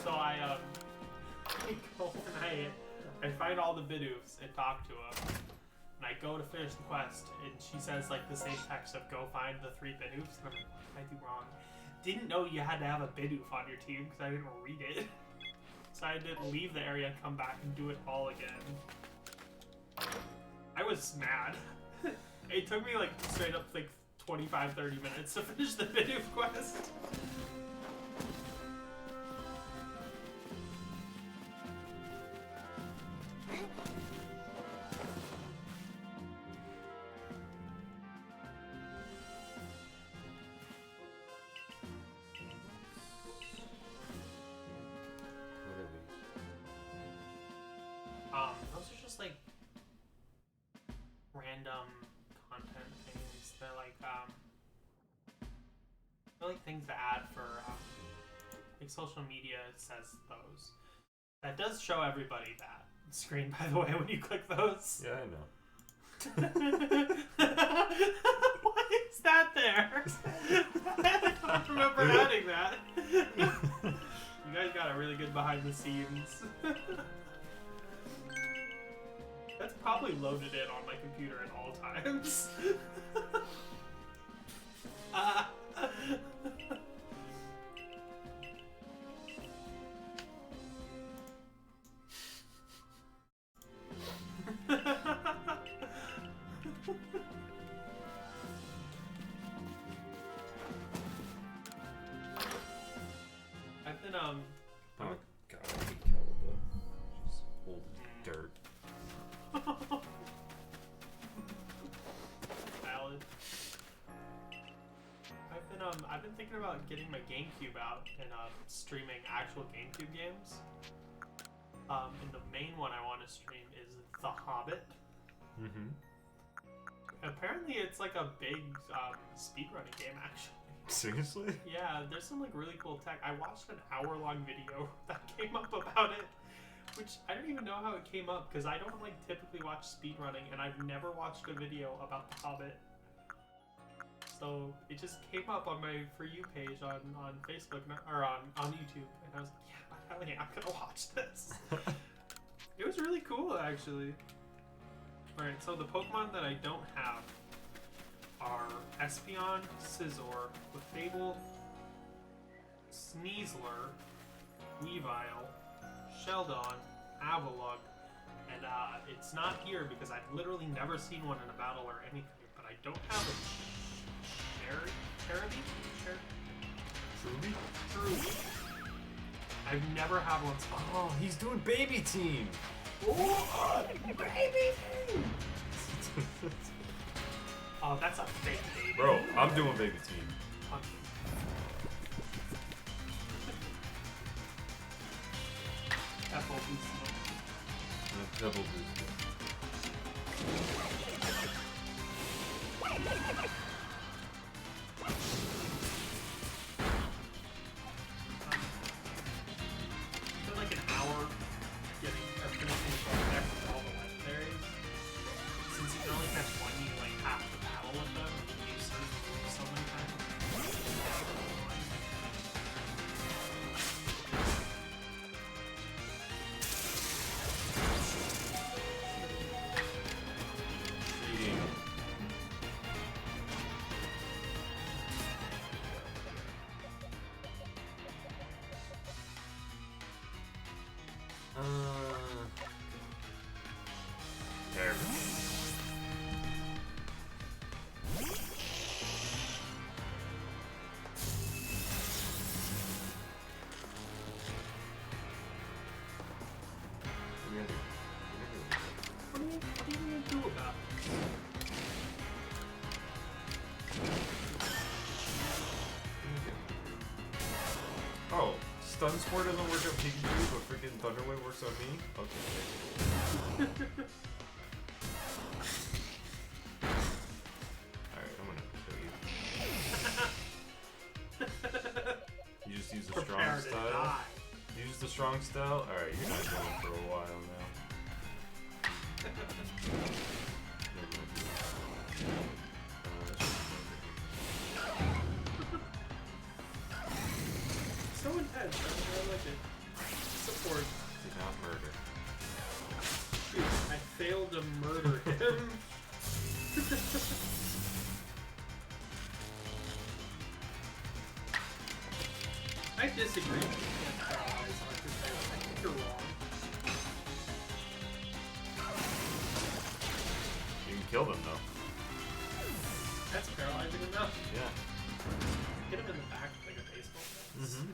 So I go and I find all the Bidoofs and talk to them. And I go to finish the quest, and she says like the same text of go find the 3 Bidoofs. And I'm like, what did I do wrong? Didn't know you had to have a Bidoof on your team because I didn't read it. So I had to leave the area and come back and do it all again. I was mad. It took me like straight up like 25-30 minutes to finish the Bidoof quest. Those are just like random content things. They're like things to add for like social media. It says those. That does show everybody that screen, by the way, when you click those. Yeah, I know. Why is that there? I don't remember adding that. You guys got a really good behind the scenes. That's probably loaded in on my computer at all times. I've been Oh god, I hate Calibre. thinking about getting my GameCube out and streaming actual GameCube games. And the main one I want to stream is The Hobbit. Mm-hmm. Apparently, it's like a big speedrunning game, actually. Seriously? Yeah, there's some like really cool tech. I watched an hour-long video that came up about it, which I don't even know how it came up because I don't like typically watch speedrunning, and I've never watched a video about The Hobbit. So it just came up on my For You page on Facebook or on YouTube, and I was like, yeah, hell yeah, I'm gonna watch this. It was really cool, actually. All right, so the Pokemon that I don't have are Espeon, Scizor, Clefable, Sneasler, Weavile, Sheldon, Avalugg, and it's not here because I've literally never seen one in a battle or anything, but I don't have a Cherubi? I've never had one spawn. Oh, he's doing BabyKeem's. Oh, BabyKeem's! Oh, that's a fake baby. Bro, I'm doing BabyKeem's. Apple Boost. Double boost. Spent like an hour finishing all the legendaries. Since you can only catch one, you like have to battle with them. You search so many times. Cheating. There we go. What are you gonna do about it? Oh, Stun Spore doesn't work on Pikachu, but freaking Thunder Wave works on me? Okay. Alright, I'm gonna kill you. You just use the strong Prepare to style? die. Use the strong style? Alright, you're not going for a while now. So intense, I like it. Support. Did not murder. Shoot, I failed to murder him. I disagree. You can't paralyze Arthur's Veil. I think you're wrong. You can kill them though. That's paralyzing enough. Yeah. Hit him in the back like a baseball bat. Mm-hmm.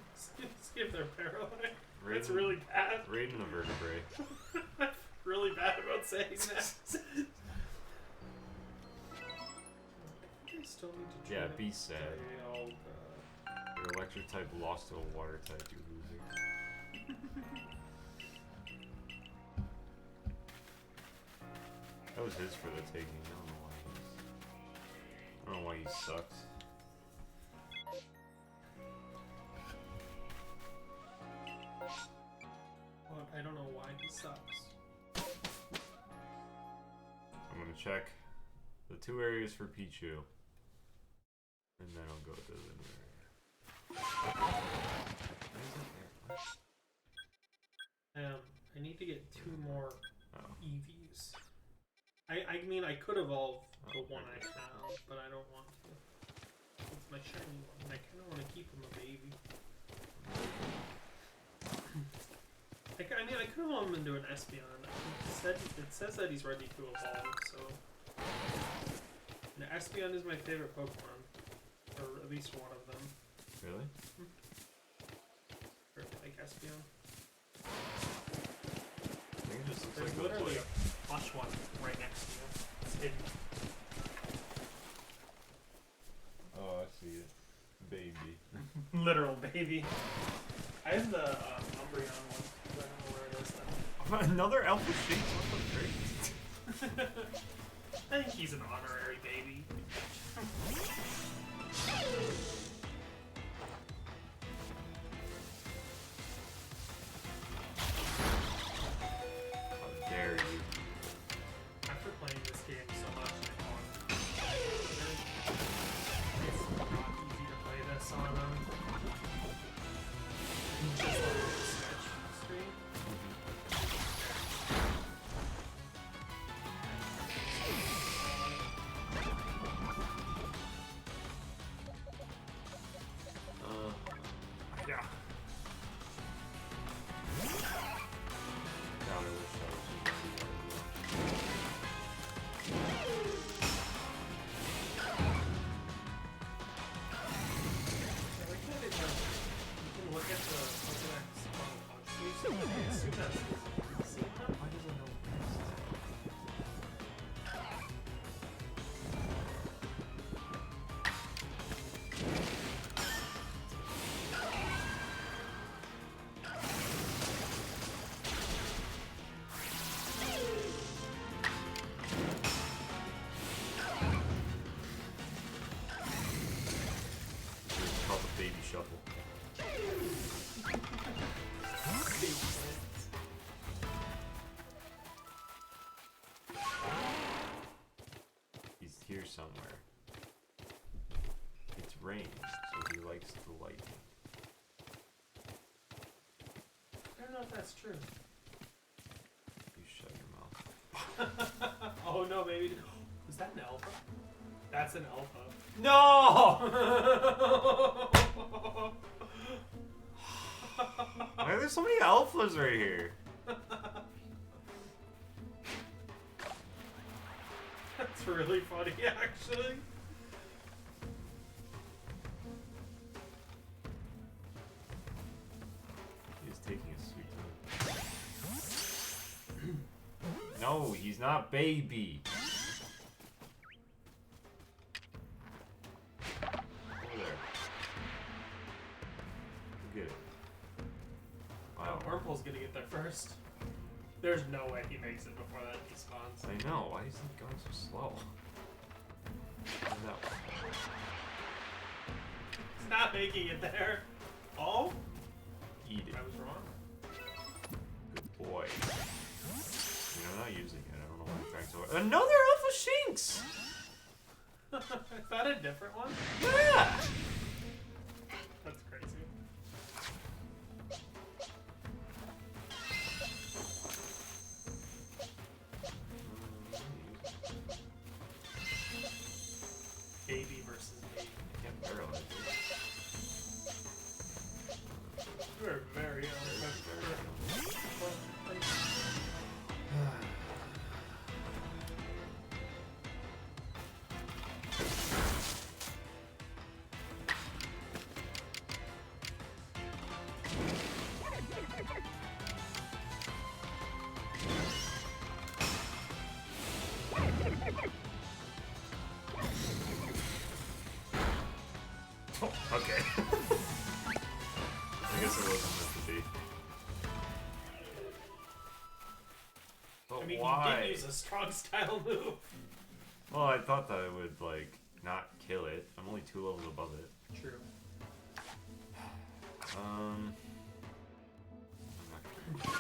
See if they're paralyzed. Right That's in- really bad. Right in the vertebrae. Really bad about saying that. I think I still need to Yeah, try be sad. Failed, Your electric type lost to a water type, you loser. That was his for the taking. I don't know why he sucks. Well, I don't know why he sucks. I'm gonna check the 2 areas for Pichu. And then I'll go to the new area. I need to get 2 more Oh. EVs. I mean, I could evolve the Oh, one I okay. have, but I don't want to. It's my shiny one, and I kind of want to keep him a baby. I mean, I could evolve him into an Espeon. It says that he's ready to evolve, so... And Espeon is my favorite Pokemon. Or at least one of them. Really? Or like Espeon. I think it just looks There's like a literally boy. a plush one right next to you. It's hidden. Oh, I see it. Baby. Literal baby. I have the Umbreon one. I don't know where it is though. Another Alpha Shake? What the great. I think he's an honorary baby. How dare you? After playing this game so much it's not easy to play this on just like the Switch screen. Yeah. God, I wish I was I like that it, you can look at the Pokédex chronologically, so you can assume that's the same time. Why does it know It's called the baby shuffle. He's here somewhere. It's rain, so he likes the lightning. I don't know if that's true. You shut your mouth. Oh no, baby. Was that an alpha? That's an alpha. No! Why are there so many alphas right here? That's really funny, actually. He's taking a sweet time. No, he's not baby. Over there. Get it. Wow. Wurmple's gonna get there first. There's no way he makes it before that despawns. I know. Why is he going so slow? No. He's not making it there. Oh? Eat it. I was wrong. Good boy. You're not using it. I don't know why I'm trying so hard. Another Alpha Shinx! Is that a different one? Yeah! That's crazy. Baby versus baby. I can't barrel it. You're very Okay. I guess it wasn't meant to be. But I mean, why? you did use a strong style move. Well, I thought that it would, like, not kill it. I'm only 2 levels above it. True. I'm not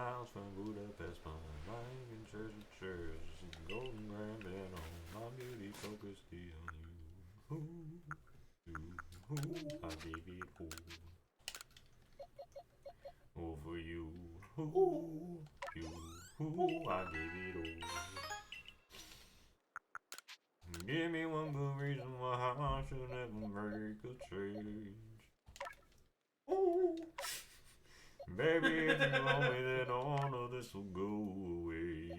Miles from Budapest, my mind in treasure chairs. Golden grand piano, my beauty focused on you. I gave it all for you. I gave it all. Give me one good reason why I should never make a change. Baby, if you love me, then all of this will go away.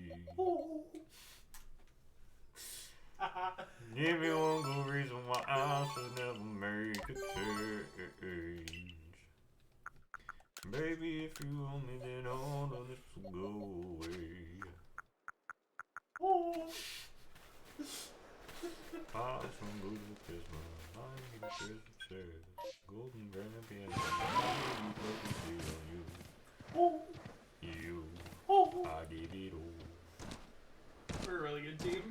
Give me one good reason why I should never make a change. Baby, if you love me, then all of this will go away. Miles from Budapest, my mind is chairs. Golden grand piano, you. I gave it all. We're a really good team.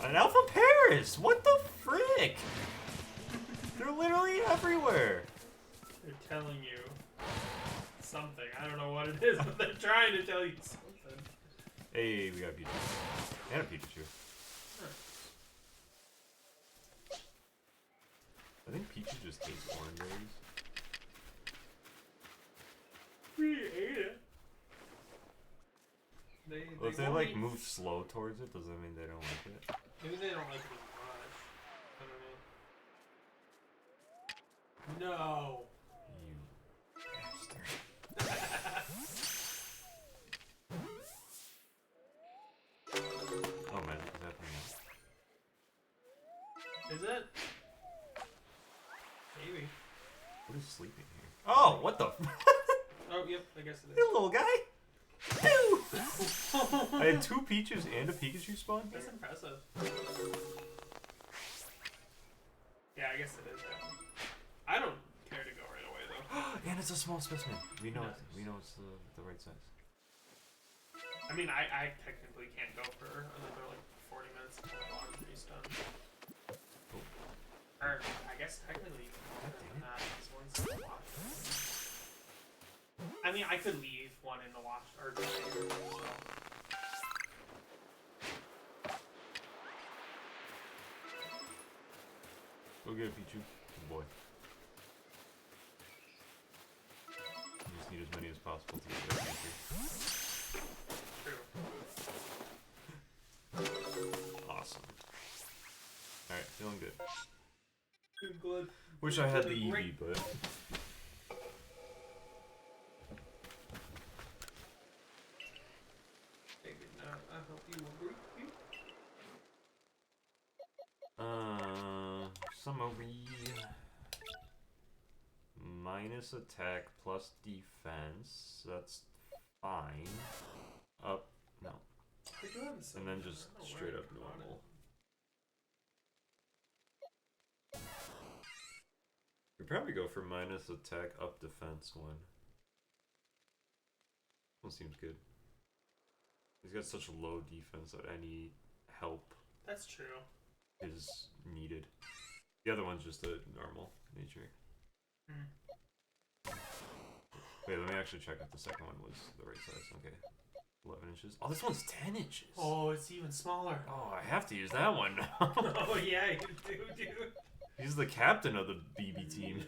An Alpha Paris! What the frick? They're literally everywhere. They're telling you something. I don't know what it is, but they're trying to tell you something. Hey, we got Pikachu. And a Pikachu. I think Pichu just hates orange berries. We ate it. Well, if they like move slow towards it, does that mean they don't like it? Maybe they don't like it as much. I don't know. No. You bastard. Oh, magic is happening now. Is it? Maybe. What is sleeping here? Oh, what the? Oh, yep, I guess it Hey, is. little guy. I had 2 Peaches and a Pikachu spawn. That's impressive. Yeah, I guess it is. Yeah. I don't care to go right away though. And it's a small specimen. We know Nice. it's the right size. I mean, I technically can't go for another like 40 minutes until my laundry's done. Or I guess technically even longer than that. This one's in the wash. I mean, I could leave one in the wash or just so. Go get it, Pichu. Good boy. You just need as many as possible to get that Pichu. True. Awesome. Alright, feeling good. Good. Wish I had the Eevee, but... Maybe not. I hope you agree. Summary. Minus attack plus defense. That's fine. Up. No. And then just straight up normal. We'd probably go for minus attack up defense one. One seems good. He's got such low defense that any help That's true. is needed. The other one's just a normal nature. Wait, let me actually check if the second one was the right size. Okay. 11 inches. Oh, this one's 10 inches. Oh, it's even smaller. Oh, I have to use that one now. Oh, yeah, you do, dude. He's the captain of the BB team.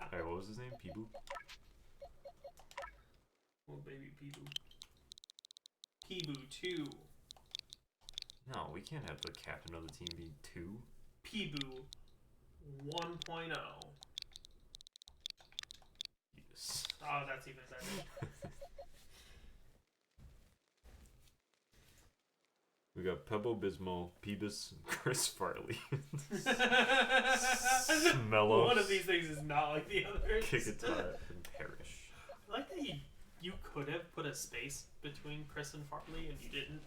Alright, what was his name? Peeboo? Little baby Peeboo. Peeboo 2. No, we can't have the captain of the team be 2. Peeboo 1.0. Yes. Oh, that's even better. We got Pebble Bismo, Peebus, Chris Farley. Mellow. One of these things is not like the others. Kickatot and Parrish. I like that you could have put a space between Chris and Farley and you didn't.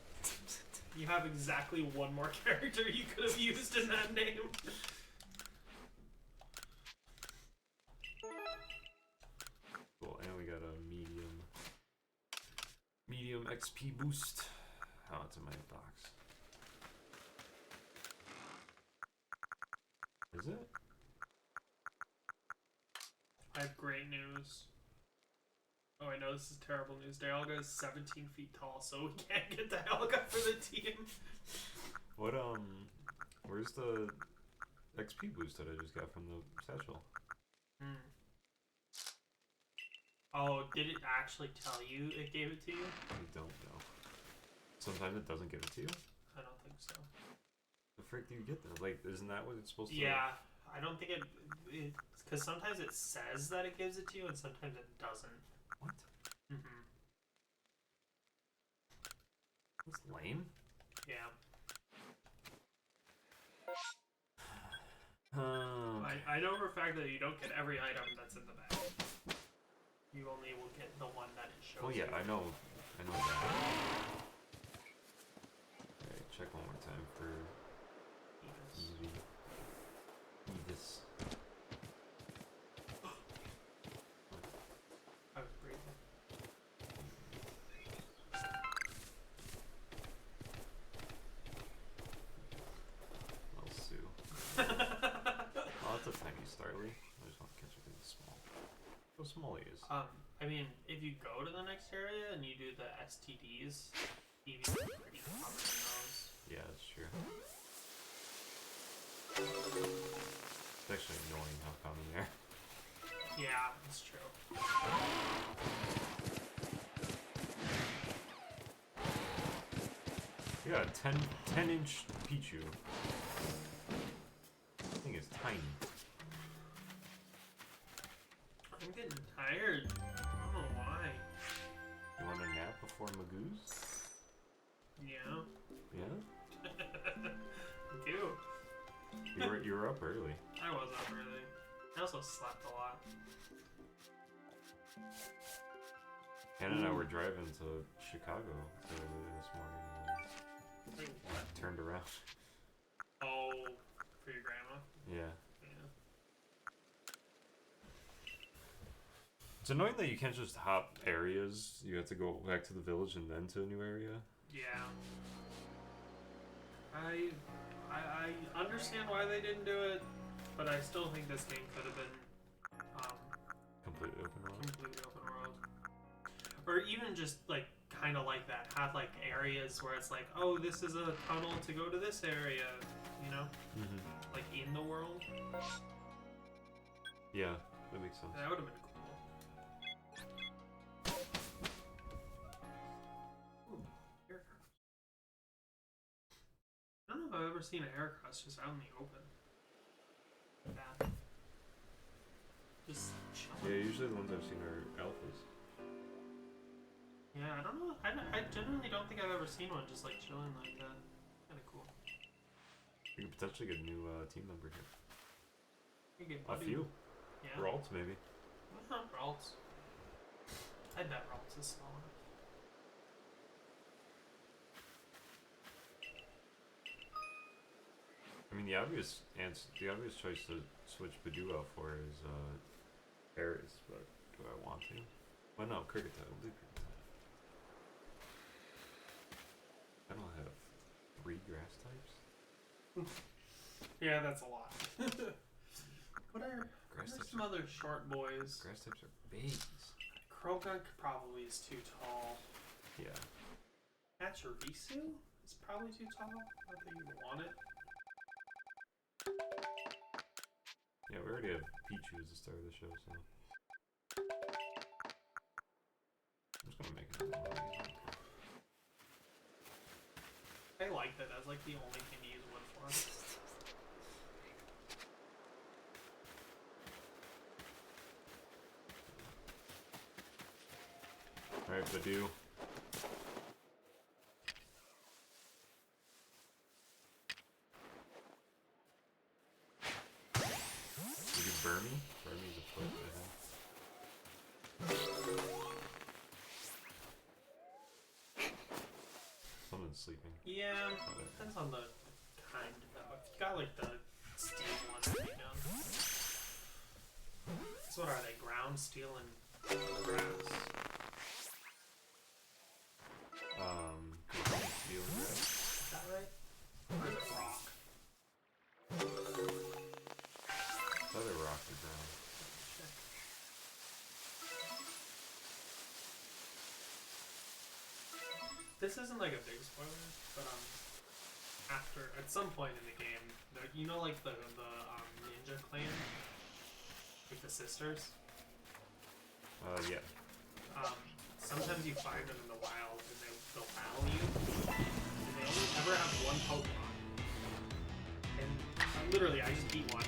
You have exactly one more character you could have used in that name. Cool, and we got a medium XP boost. Oh, it's in my box. Is it? I have great news. Oh, I know this is terrible news. Dialga is 17 feet tall, so we can't get Dialga for the team. What, where's the XP boost that I just got from the satchel? Oh, did it actually tell you it gave it to you? I don't know. Sometimes it doesn't give it to you? I don't think so. The frick do you get that? Like, isn't that what it's supposed to? Yeah, I don't think it because sometimes it says that it gives it to you, and sometimes it doesn't. What? That's lame. Yeah. Okay. I know for a fact that you don't get every item that's in the bag. You only will get the one that it shows. Oh yeah, you. I know that. Okay, check one more time for Eevee. Eevis. I was breathing. Well, Sue. Oh, that's a tiny Starly. I just want to catch it because it's small. How small he is. I mean, if you go to the next area and you do the STDs, Eevee's pretty common in those. Yeah, that's true. It's actually annoying how common they are. Yeah, that's true. Yeah, 10-inch Pichu. This thing is tiny. I'm getting tired. I don't know why. You want a nap before Magoo's? Yeah. Yeah? I do. You were up early. I was up early. I also slept a lot. Hannah and I were driving to Chicago early this morning Like and what? turned around. Oh, for your grandma? Yeah. Yeah. It's annoying that you can't just hop areas. You have to go back to the village and then to a new area. Yeah. I understand why they didn't do it, but I still think this game could have been Completely open world. completely open world. Or even just like kind of like that. Have like areas where it's like, oh, this is a tunnel to go to this area, you know? Mm-hmm. Like in the world. Yeah, that makes sense. That would have been cool. Ooh, aircraft. I don't know if I've ever seen an aircraft just out in the open. Yeah. Just Yeah, chilling. usually the ones I've seen are alphas. Yeah, I don't know. I genuinely don't think I've ever seen one just like chilling like that. Kind of cool. You could potentially get a new team member here. You get A few. Yeah. Ralts, maybe. Well, Ralts. I bet Ralts is small enough. I mean, the obvious choice to switch Badoo out for is Ares, but do I want to? Well, no, Kricketot. We'll do Kricketot. I don't have 3 grass types. Yeah, that's a lot. What are Grass types some other short boys? Grass types are babies. Krogunk probably is too tall. Yeah. Pachirisu is probably too tall. I don't think you want it. Yeah, we already have Pichu as the star of the show, so. I'm just gonna make another one of these. I like that. That's like the only thing to use wood for. Alright, Badoo. We do Burmy? Burmy's a foot, I think. Someone's sleeping. Yeah, depends on the kind though. If you got like the steel one, there you go. So what are they? Ground, steel, and grass? Steel and grass. Is that right? Or is it rock? rock the ground. This isn't like a big spoiler, but after at some point in the game, you know, like the ninja clan, like the sisters. Yeah. Sometimes you find them in the wild and they'll battle you, and they only ever have one Pokemon. And literally, I just beat one.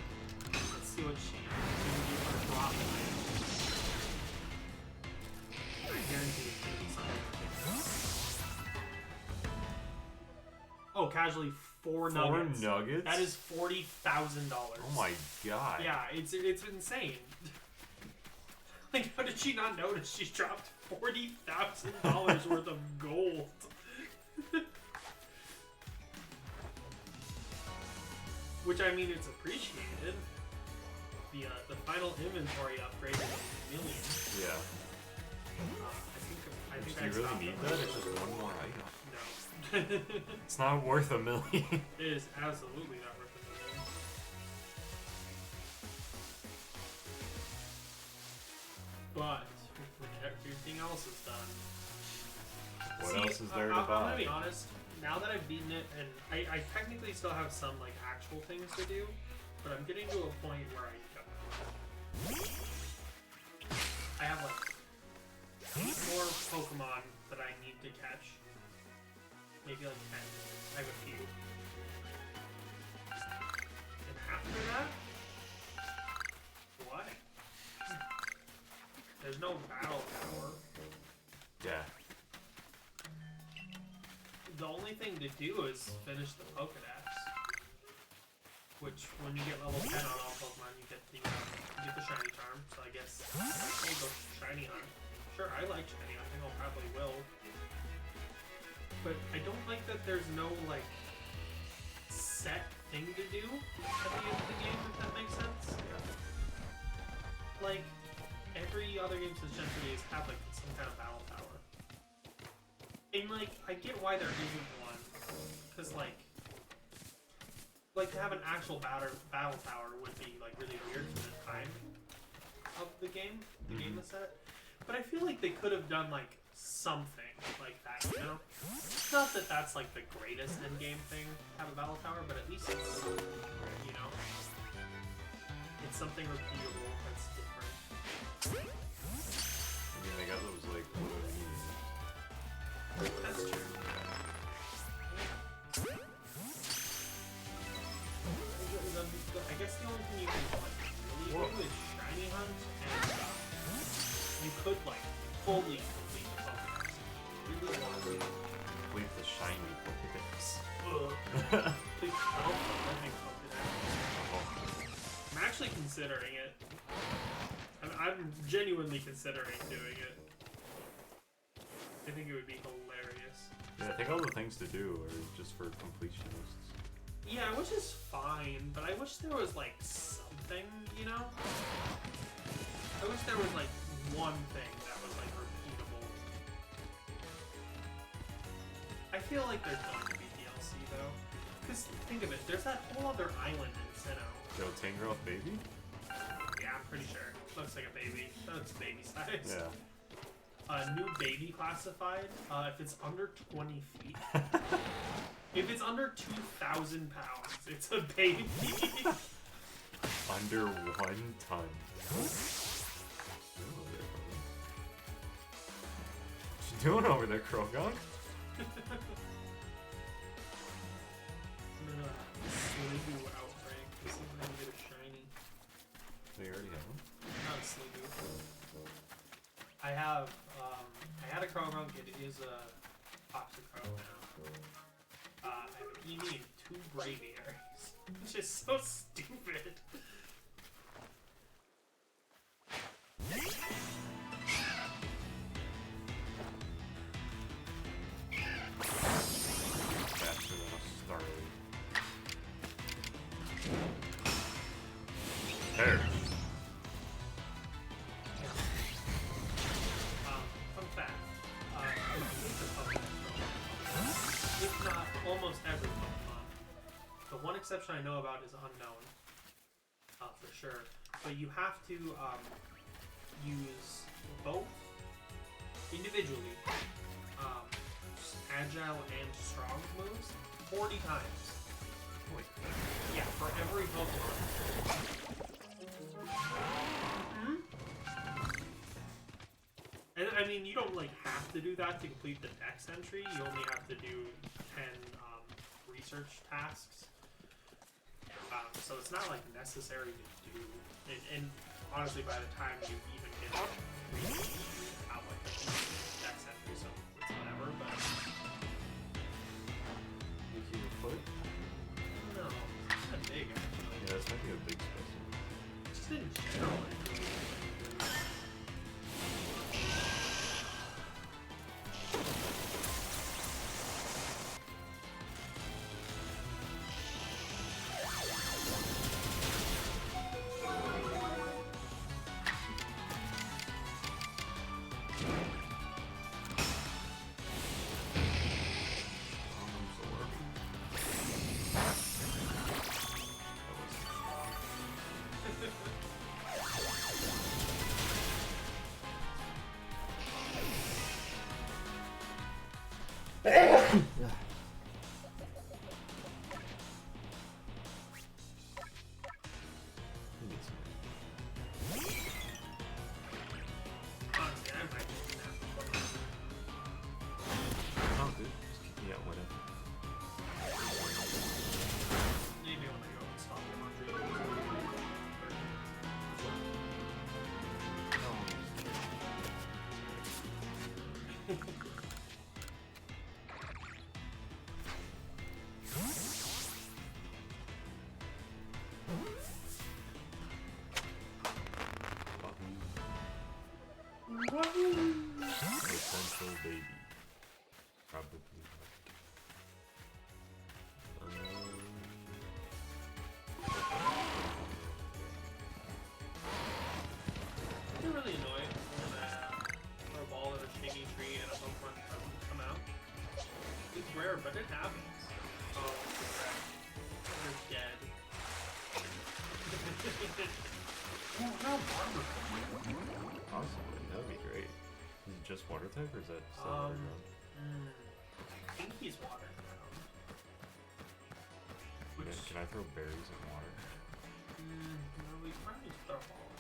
Let's see what she can drop in my I guarantee it's gonna be something ridiculous. Oh, casually 4 nuggets. 4 nuggets? That is $40,000. Oh my god. Yeah, it's insane. Like, how did she not notice? She dropped $40,000 worth of gold. Which, I mean, it's appreciated. The final inventory upgrade is $1 million. Yeah. I think do you really need that? It's just one more item. No. It's not worth $1 million. It is absolutely not worth $1 million. But when everything else is done, What else is there to I'm buy? gonna be honest. Now that I've beaten it, and I technically still have some like actual things to do, but I'm getting to a point where I don't. I have like 8 more Pokemon that I need to catch. Maybe like 10. I have a few. And after that, what? There's no battle tower. Yeah. The only thing to do is finish the Pokedex. Which, when you get level 10 on all Pokemon, you get the shiny charm. So I guess I'll go shiny hunt. Sure, I like shiny hunting. I probably will. But I don't like that there's no like set thing to do at the end of the game. If that makes sense. Like every other game since Gen 3 has had like some kind of battle tower. And like, I get why there isn't one, because like to have an actual battle tower would be like really weird for the time of the game set. But I feel like they could have done like something like that, you know? Not that that's like the greatest end game thing to have a battle tower, but at least it's something, you know? It's something repeatable that's different. I mean, they got those like little mini. That's true. I guess the only thing you can like really do is shiny hunt, and you could like fully complete the Pokédex. Really want to Complete the shiny Pokédex. complete the living Pokédex. I'm actually considering it. I'm genuinely considering doing it. I think it would be hilarious. Yeah, I think all the things to do are just for completionists. Yeah, which is fine, but I wish there was like something, you know? I wish there was like one thing that was like repeatable. I feel like there's going to be DLC though. Because think of it, there's that whole other island in Sinnoh. Yo, Tangrowth baby? Yeah, I'm pretty sure. Looks like a baby. That's baby size. Yeah. New baby classified, if it's under 20 feet. If it's under 2,000 pounds, it's a baby. Under 1 ton. What you doing over there, Krogon? Sliggoo outbreak. This is gonna get a shiny. They already have them? Not a Sliggoo. I have, I had a Krogon, it is a Toxicroak now. I have an Eevee and 2 Braviaries, which is so stupid. Faster than a Starly. There. Fun fact, I think the Pokemon, if not almost every Pokemon, the one exception I know about is unknown, for sure, but you have to use both individually, agile and strong moves 40 times. Wait. Yeah, for every Pokemon. And I mean, you don't like have to do that to complete the Dex entry. You only have to do 10 research tasks. So it's not like necessary to do. And honestly, by the time you even get research, you have like a Dex entry, so it's whatever. But Is he a foot? no, it's not big actually. Yeah, that's maybe a big specimen. Just in general. Essential baby. Probably. You're really annoyed when throw a ball at a shaky tree and a Pokemon doesn't come out. It's rare, but it happens. Oh, you're dead. Oh, no, armor. Possibly. That would be great. Is it just water type or is that still water ground? I think he's water ground. Which, Can I throw berries in water? no, we probably just throw a ball.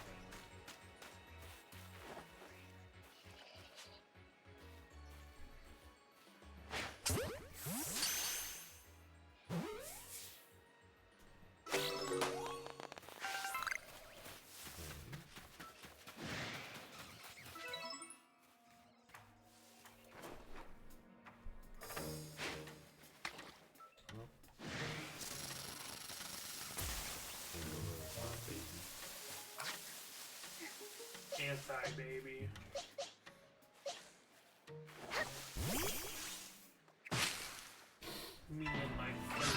Anti-baby. Me and my friends.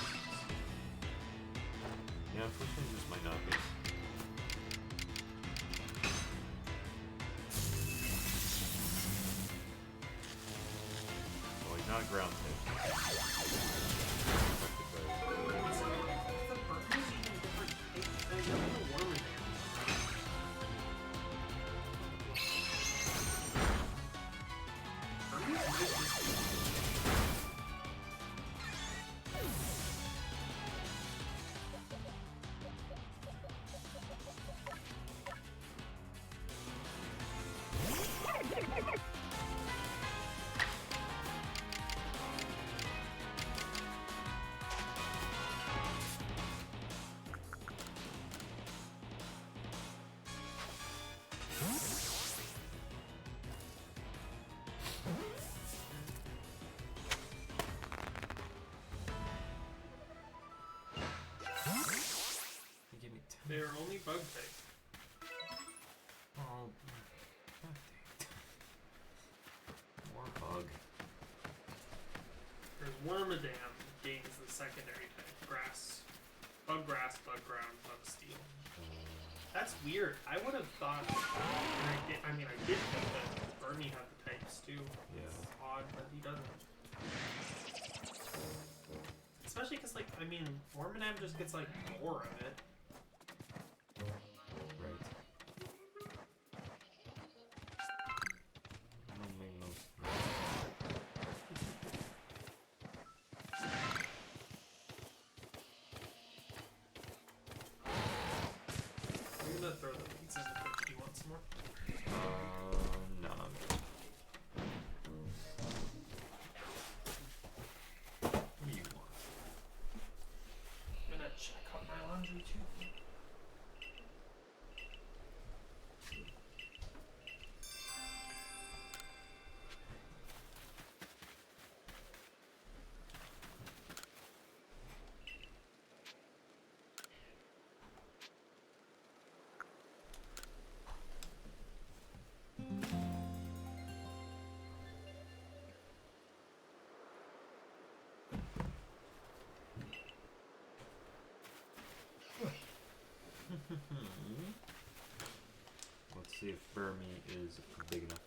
Yeah, unfortunately, this might not be. Well, he's not ground type. They're only bug type. Oh, more bug. There's Wormadam gains the secondary type. Grass. Bug grass, bug ground, bug steel. That's weird. I would have thought, and I did think that Bernie had the types too. Yeah. It's odd, but he doesn't. Especially because, like, I mean, Wormadam just gets, like, more of it. Right. See if Burmy is big enough.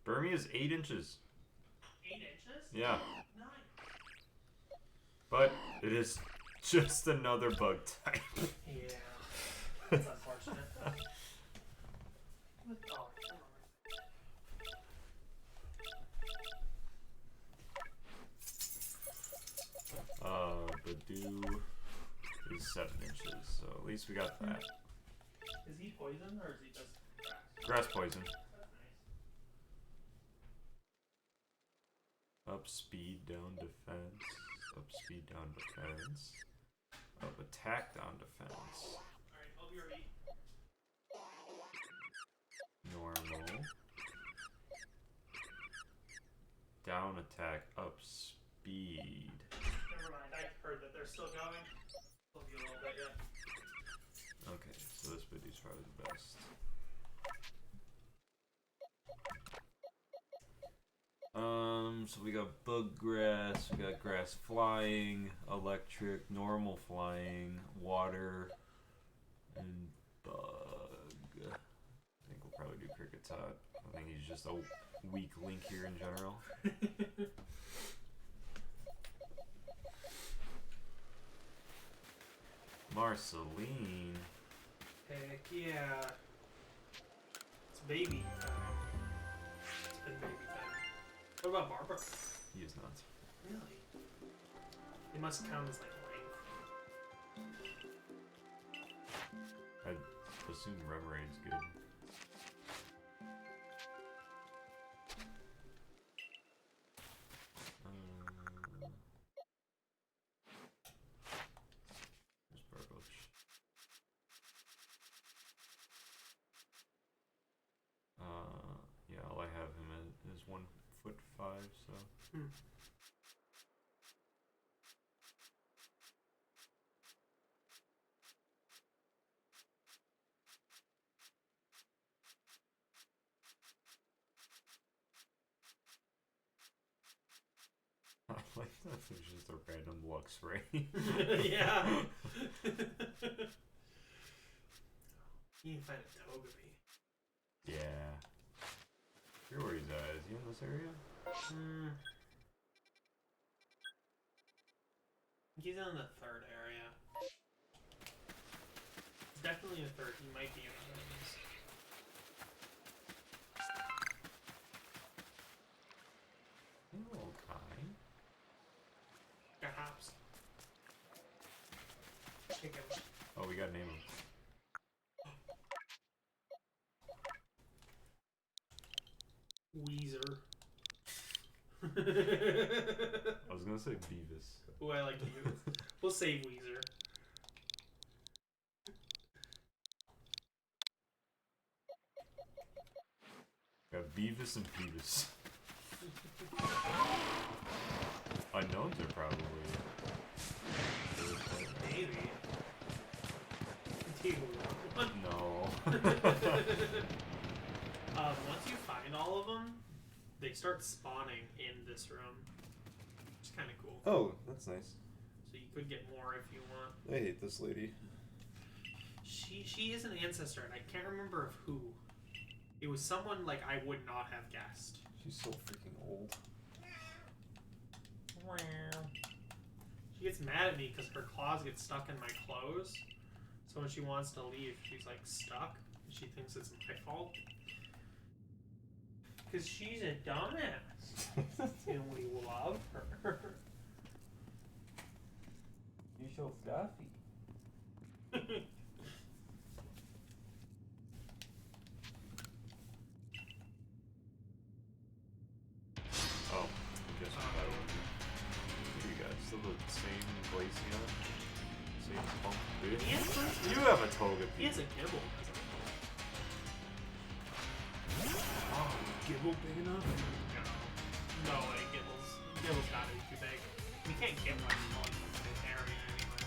Burmy is 8 inches. 8 inches? Yeah. Nice. But it is just another bug type. Yeah. That's unfortunate. Badoo is 7 inches, so at least we got that. Is he poison or is he just grass? Grass poison. That's nice. Up speed, down defense. Up speed, down defense. Up attack, down defense. Alright, I'll be ready. Normal. Down attack, up speed. Never mind, I heard that they're still going. It'll be a little bit yet. Okay, so this Badoo's probably the best. So we got bug grass, we got grass flying, electric, normal flying, water, and bug. I think we'll probably do Cricket's Hot. I think he's just a weak link here in general. Marceline. Heck yeah. It's baby time. It's been baby time. What about Barbara? He is not. Really? It must count as like length. I assume Remerade's good. There's Barbush. Yeah, all I have him is 1'5", so. I like that there's just a random Lux Ray. Yeah. You can find a Togepi. Yeah. Sure where he's at. Is he in this area? He's in the 3rd area. He's definitely in the 3rd. He might be in the rooms. Okay. Perhaps. Kick him. Oh, we gotta name him. Weezer. I was gonna say Beavis. Ooh, I like Beavis. We'll say Weezer. Got Beavis and Peevis. Unknowns are probably. Maybe. Do you want one? No. Once you find all of them, they start spawning in this room. Which is kind of cool. Oh, that's nice. So you could get more if you want. I hate this lady. She is an ancestor, and I can't remember of who. It was someone like I would not have guessed. She's so freaking old. She gets mad at me because her claws get stuck in my clothes. So when she wants to leave, she's like stuck. She thinks it's my fault. Because she's a dumbass. And we love her. You're so fluffy. Oh, I guess we got one. Here you guys. Still the same Glaceon. Same pump. You have a Togepi. He has a Gibble, doesn't he? Oh, Gibble big enough? No way, Gibble's gotta be too big. We can't get one small in this area anyway.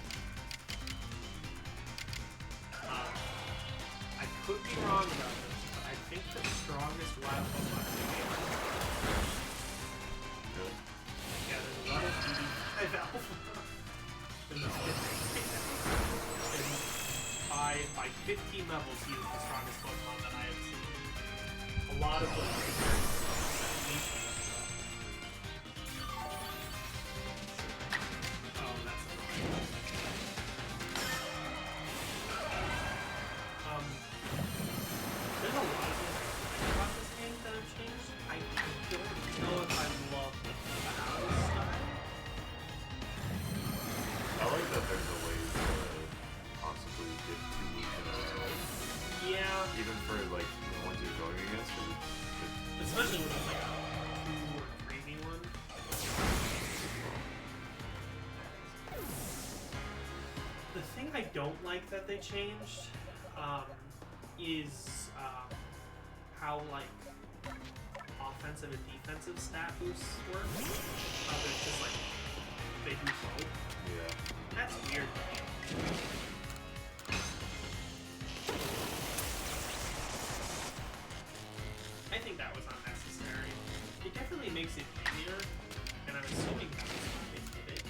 I could be wrong about this, but I think the strongest wild Pokemon in the game are Really? yeah, there's a lot of DD5 alpha. In this game. by 15 levels, he is the strongest Pokemon that I have seen. A lot of them. Oh, that's annoying. There's a lot of things about this game that have changed. I don't know if I love the battle style. I like that there's a way to possibly get 2 moves in a row. Yeah. Even for like the ones you're going against. Especially when it's like a 2 or 3v one. The thing I don't like that they changed is how like offensive and defensive stat boosts work. There's just like they do both. Yeah. That's weird. I think that was unnecessary. It definitely makes it easier, and I'm assuming that was what they did it.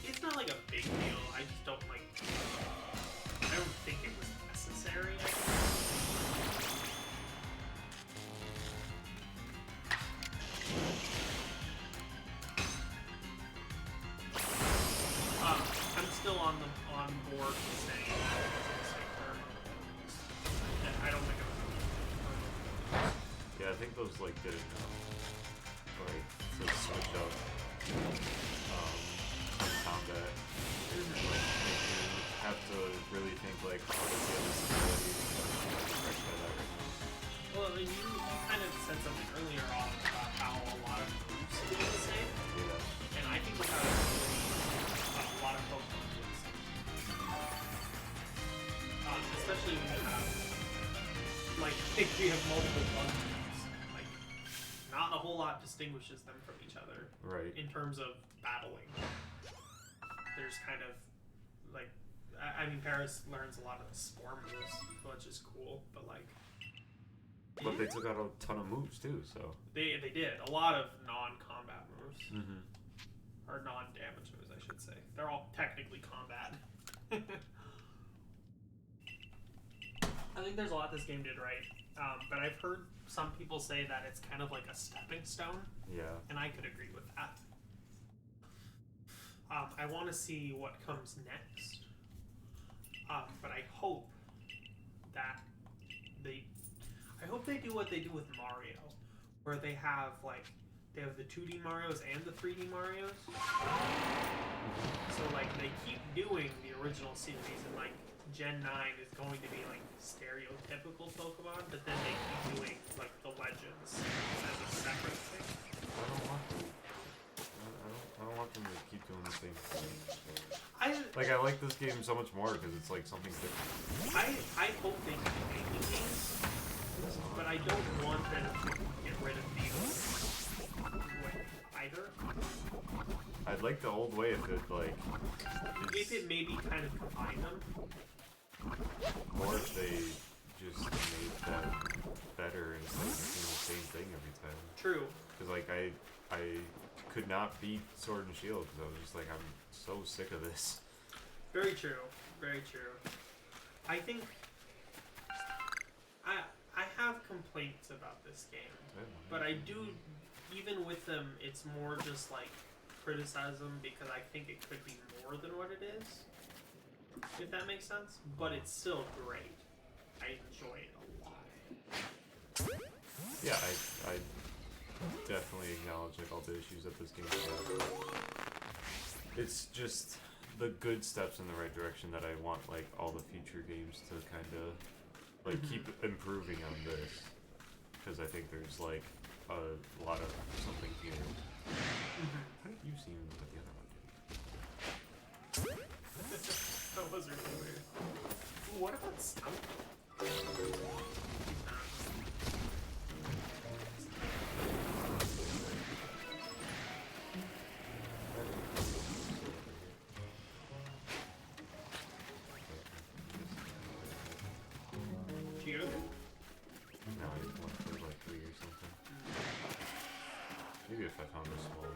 It's not like a big deal. I just don't like. I don't think it was necessary. I guess. I'm still on board with saying that it was a mistake for I don't think it was a mistake. Yeah, I think those like did enough. Like to switch up combat. And, like make you have to really think like how does the other ability affect by that right now. Well, I mean, you kind of said something earlier on about how a lot of moves stay the same, Yeah. and I think without a lot of Pokemon do the same. Especially when you have, like, if we have multiple buttons, like, not a whole lot distinguishes them from each other. Right. In terms of battling. There's kind of, like, I mean, Paris learns a lot of the Spore moves, which is cool, but, like, But they took out a ton of moves too, so. They did. A lot of non-combat moves. Mm-hmm. Or non-damage moves, I should say. They're all technically combat. I think there's a lot this game did right. But I've heard some people say that it's kind of like a stepping stone. Yeah. And I could agree with that. I want to see what comes next. But I hope that I hope they do what they do with Mario, where they have they have the 2D Marios and the 3D Marios. So they keep doing the original series, and Gen 9 is going to be stereotypical Pokemon, but then they keep doing the Legends as a separate thing. I don't want them to keep doing the same thing. I like this game so much more because it's something different. I hope they keep making games, but I don't want them to get rid of the old way either. I'd like the old way if it if it maybe kind of combined them. Or if they just made that better instead of making the same thing every time. True. Because I could not beat Sword and Shield because I was just I'm so sick of this. Very true. Very true. I think I have complaints about this game, but I do, even with them, it's more just criticism because I think it could be more than what it is, if that makes sense. But it's still great. I enjoy it a lot. Yeah, I definitely acknowledge all the issues that this game has. It's just the good steps in the right direction that I want all the future games to kind of keep improving on this, because I think there's a lot of something here. How did you seem with the other one? That was really weird. Ooh, what about Stump? No, I just want to play 3 or something. Maybe if I found a small one.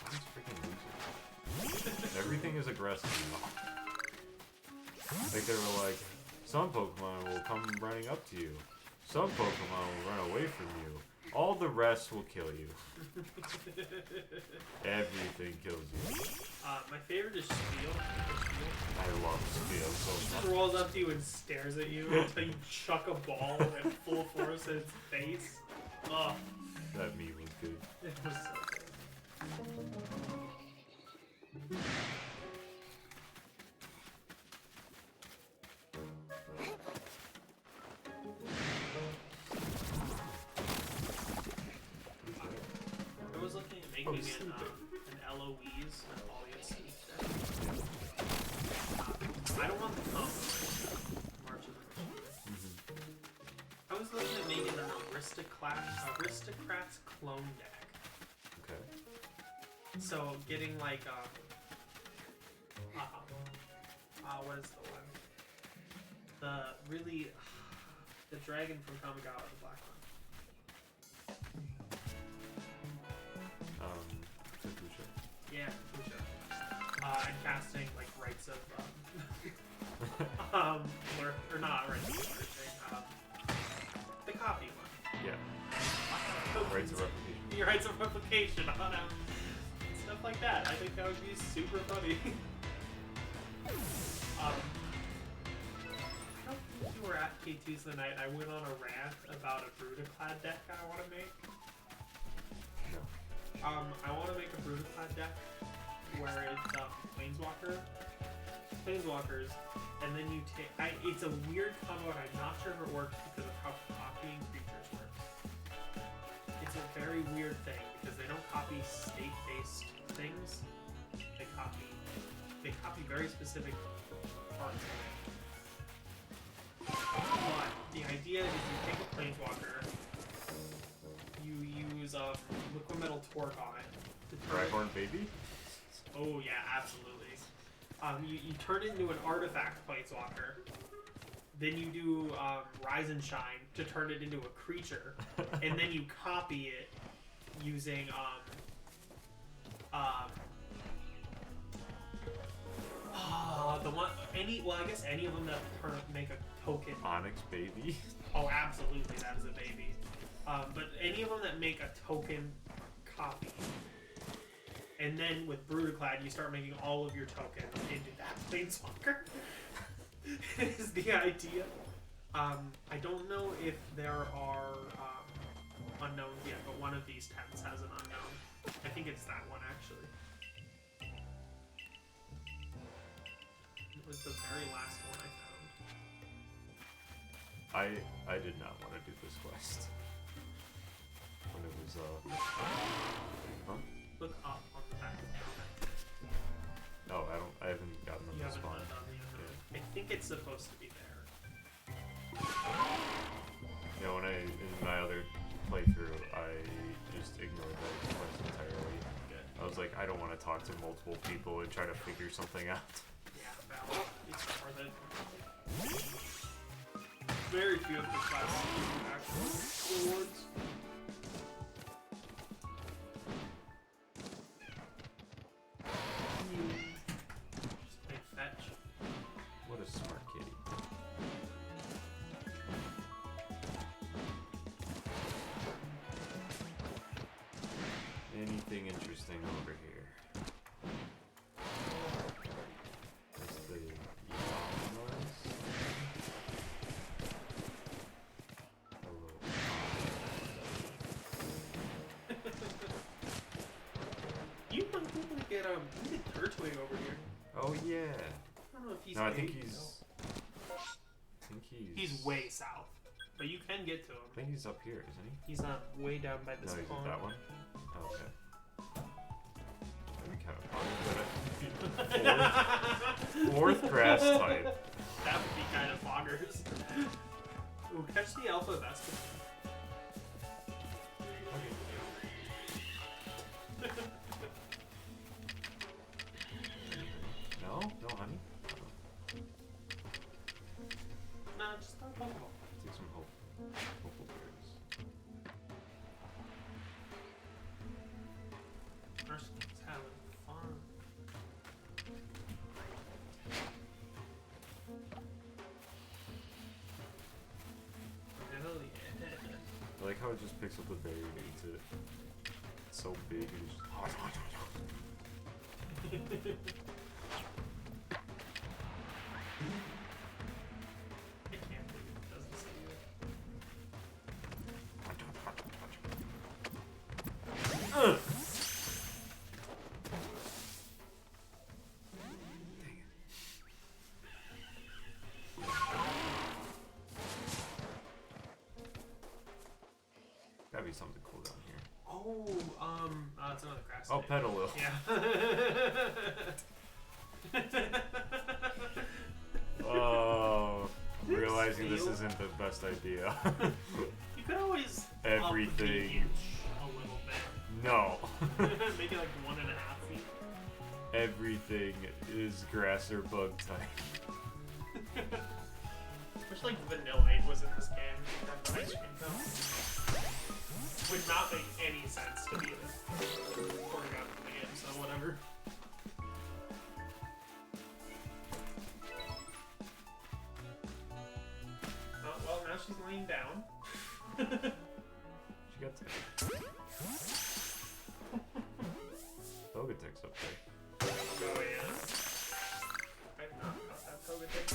Why is freaking losing? Everything everything is aggressive now. Like they were like, some Pokemon will come running up to you. Some Pokemon will run away from you. All the rest will kill you. Everything kills you. My favorite is Steel. I love Steel so He much. just rolls up to you and stares at you until you chuck a ball at full force at its face. Oh, That meme was good. it was so good. I was looking at making an Eloise and all your sleep deck. I don't want the combo. March of the Machine. I was looking at making an Aristocrats clone deck. Okay. So getting like what is the one? The really the dragon from Kamigawa, the black one. Fukusha. Yeah, for sure. And casting like rights of or not rights of everything. The copy one. Yeah. Rights of replication. Your rights of replication on stuff like that. I think that would be super funny. I don't think you were at K2's the night I went on a rant about a Brutaclad deck I want to make. No. I want to make a Brutaclad deck where it's Planeswalkers, and then you take. It's a weird combo, and I'm not sure if it works because of how copying creatures works. It's a very weird thing because they don't copy state-based things. They copy very specific parts of it. But the idea is you take a Planeswalker, you use liquid metal torque on it to turn Draghorn baby? Oh yeah, absolutely. You turn it into an artifact Planeswalker. Then you do Rise and Shine to turn it into a creature, and then you copy it using the one I guess any of them that make a token. Onyx baby? Oh, absolutely, that is a baby. But any of them that make a token copy. And then with Brutaclad, you start making all of your tokens into that Planeswalker. Is the idea. I don't know if there are unknowns yet, but one of these tents has an unknown. I think it's that one, actually. It was the very last one I found. I did not want to do this quest. When it was, huh? Look up on the back of the helmet. No, I haven't gotten them You to haven't spawn. done the unknown. I think it's supposed to be there. Yeah, in my other playthrough, I just ignored that quest entirely. Good. I was like, I don't want to talk to multiple people and try to figure something out. Yeah, valid. It's worth it. Very few of the classes do actual rewards. Just play fetch. What a smart kitty. Anything interesting over here? That's the yawn noise. Hello. You might be able to get Turtwig over here. Oh yeah. I don't know if he's. No, I think big, he's. though. I think he's. He's way south, but you can get to him. I think he's up here, isn't he? He's not way down by this No, he's pond. at that one. Oh, okay. That'd be kind of fun. Fourth grass type. That would be kind of boggers. Ooh, catch the alpha Vespa. No? No, honey? Nah, just not Pokeball. Take some hope. Hopeful berries. First, having fun. just picks up the berry and eats it. It's so big and just... I can't believe it doesn't say it. Gotta be something cool down here. Oh, it's another grass. Oh, pedal wheel. Yeah. Oh, realizing this isn't the best idea. You could always Everything. up the inch a little bit. No. Maybe like 1.5 feet. Everything is grass or bug type. Wish like Vanilla Ice was in this game. That ice cream cone. Would not make any sense to be there. Or got from the game, so whatever. Oh, well, now she's laying down. She got to. Togetic's up there. Oh, yeah. I've not caught that Togetic.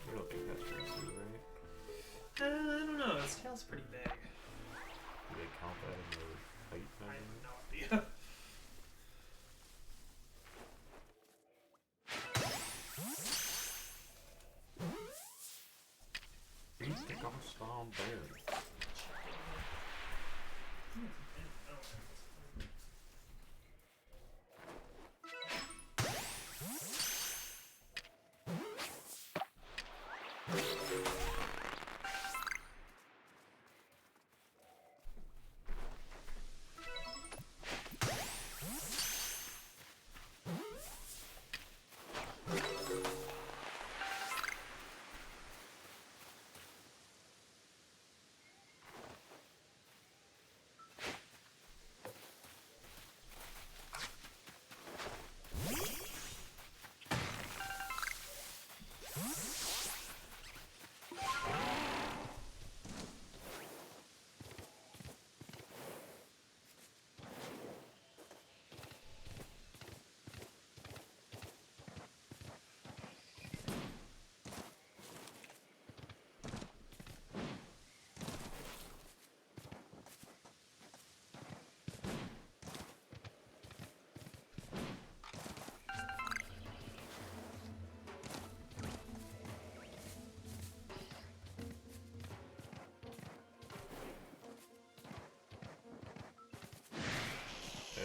You don't think that's pretty sweet, right? I don't know. His tail's pretty big. Do they count that in the height I thing? have no idea. Please take off Spawn Bear.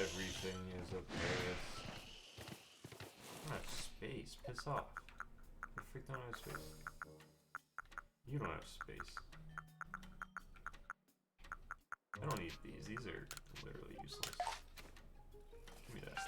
Everything is a Paris. I don't have space. Piss off. I freak don't have space. You don't have space. I don't need these. These are literally useless. Give me that.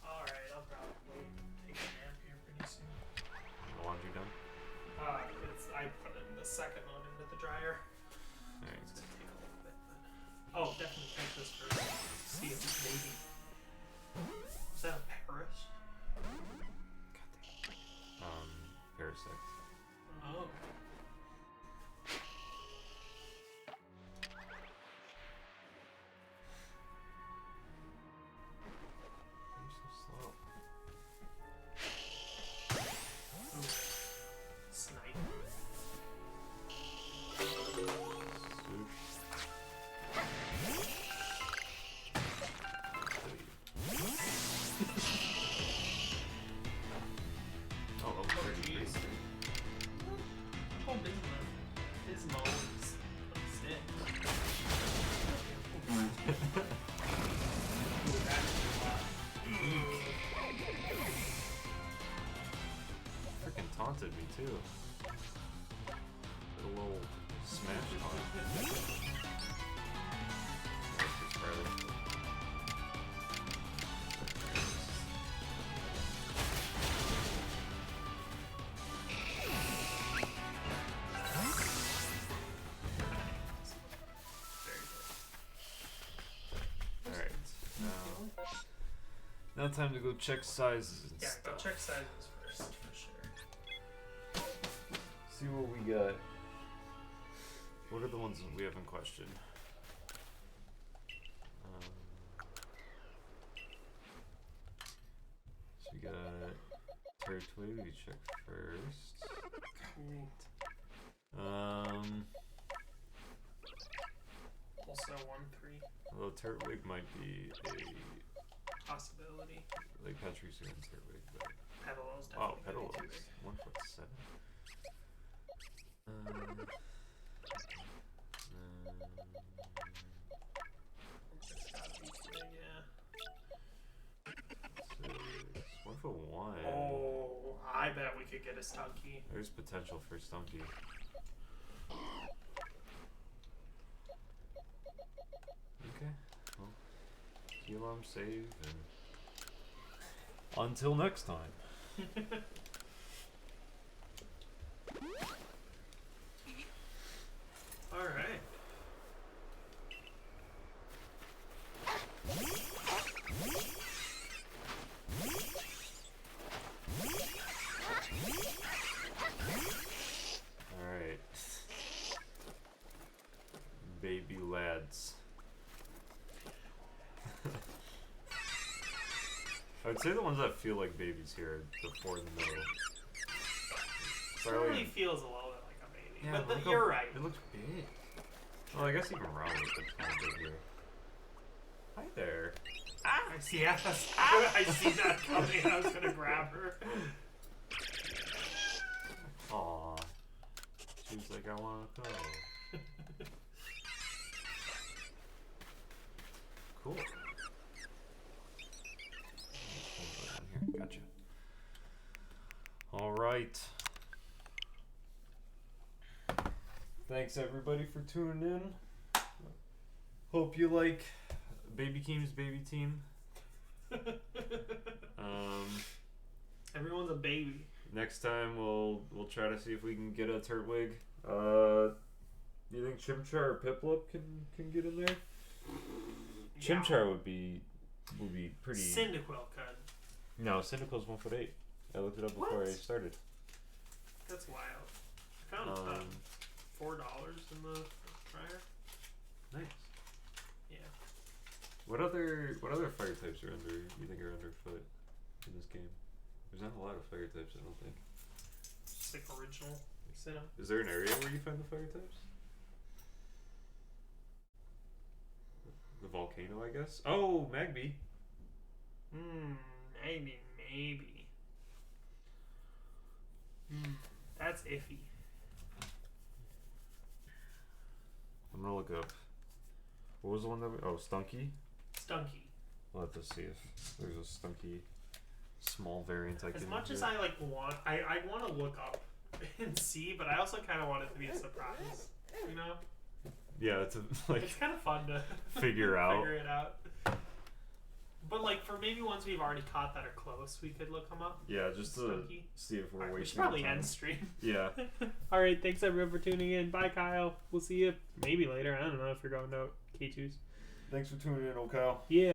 Alright, I'll probably take a nap here pretty soon. The laundry done? I put in the second load into the dryer. Alright. It's gonna take a little bit, but... Oh, definitely check this first. See if it's baby. Is that a Paris? Parasect. Oh. You're so slow. Ooh. Snipe. Soup. Oh, level 33. Oh, Bismo is 26. Ooh, that's a lot. taunted me too. Did a little smash taunt. That's just Charlie. Alright, now time to go check sizes and Yeah, stuff. go check sizes first, for sure. See what we got. What are the ones that we have in question? So we got Turtwig, we check first. Also 1-3 Although Turtwig might be a possibility. like Patricia and Turtwig, but Petalow's oh, definitely Petal gonna be is too 1'7". It's gotta be too big, yeah. 1'1". Oh, I bet we could get a Stunky. There's potential for Stunky. Okay, well, heal 'em, save, and until next time. Alright. Alright. Baby lads. I would say the ones that feel like babies here are the four in the middle. Certainly feels a little bit like a baby. Yeah, but look you're how- right. It looks big. Well, I guess even Ron looks kind of big here. Hi there. I see, I see that coming. I was gonna grab her. Aw. She was like, I wanna go. Cool. Here, gotcha. Alright. Thanks everybody for tuning in. Hope you like BabyKeem's baby team. Everyone's a baby. Next time we'll try to see if we can get a Turtwig. Do you think Chimchar or Piplup can get in there? Yeah. Chimchar would be pretty. Cyndaquil could. No, Cyndaquil's 1'8". I looked it up before I What? started. That's wild. I found $4 in the dryer. Nice. Yeah. What other fire types are you think are underfoot in this game? There's not a lot of fire types, I don't think. Just like original. Sit up. Is there an area where you find the fire types? The volcano, I guess. Oh, Magby. Maybe. That's iffy. I'm gonna look up. What was the one that we... Oh, Stunky? Stunky. We'll have to see if there's a Stunky small variant I can... As much as get. I want to look up and see, but I also kind of want it to be a surprise. You know? Yeah, it's It's kind of fun to figure out. figure it out. But like for maybe ones we've already caught that are close, we could look them up. Yeah, just to Stunky. see if we're Alright, we wasting should probably our time. end stream. Yeah. Alright, thanks everyone for tuning in. Bye, Kyle. We'll see you maybe later. I don't know if you're going to K2's. Thanks for tuning in, old Kyle. Yeah.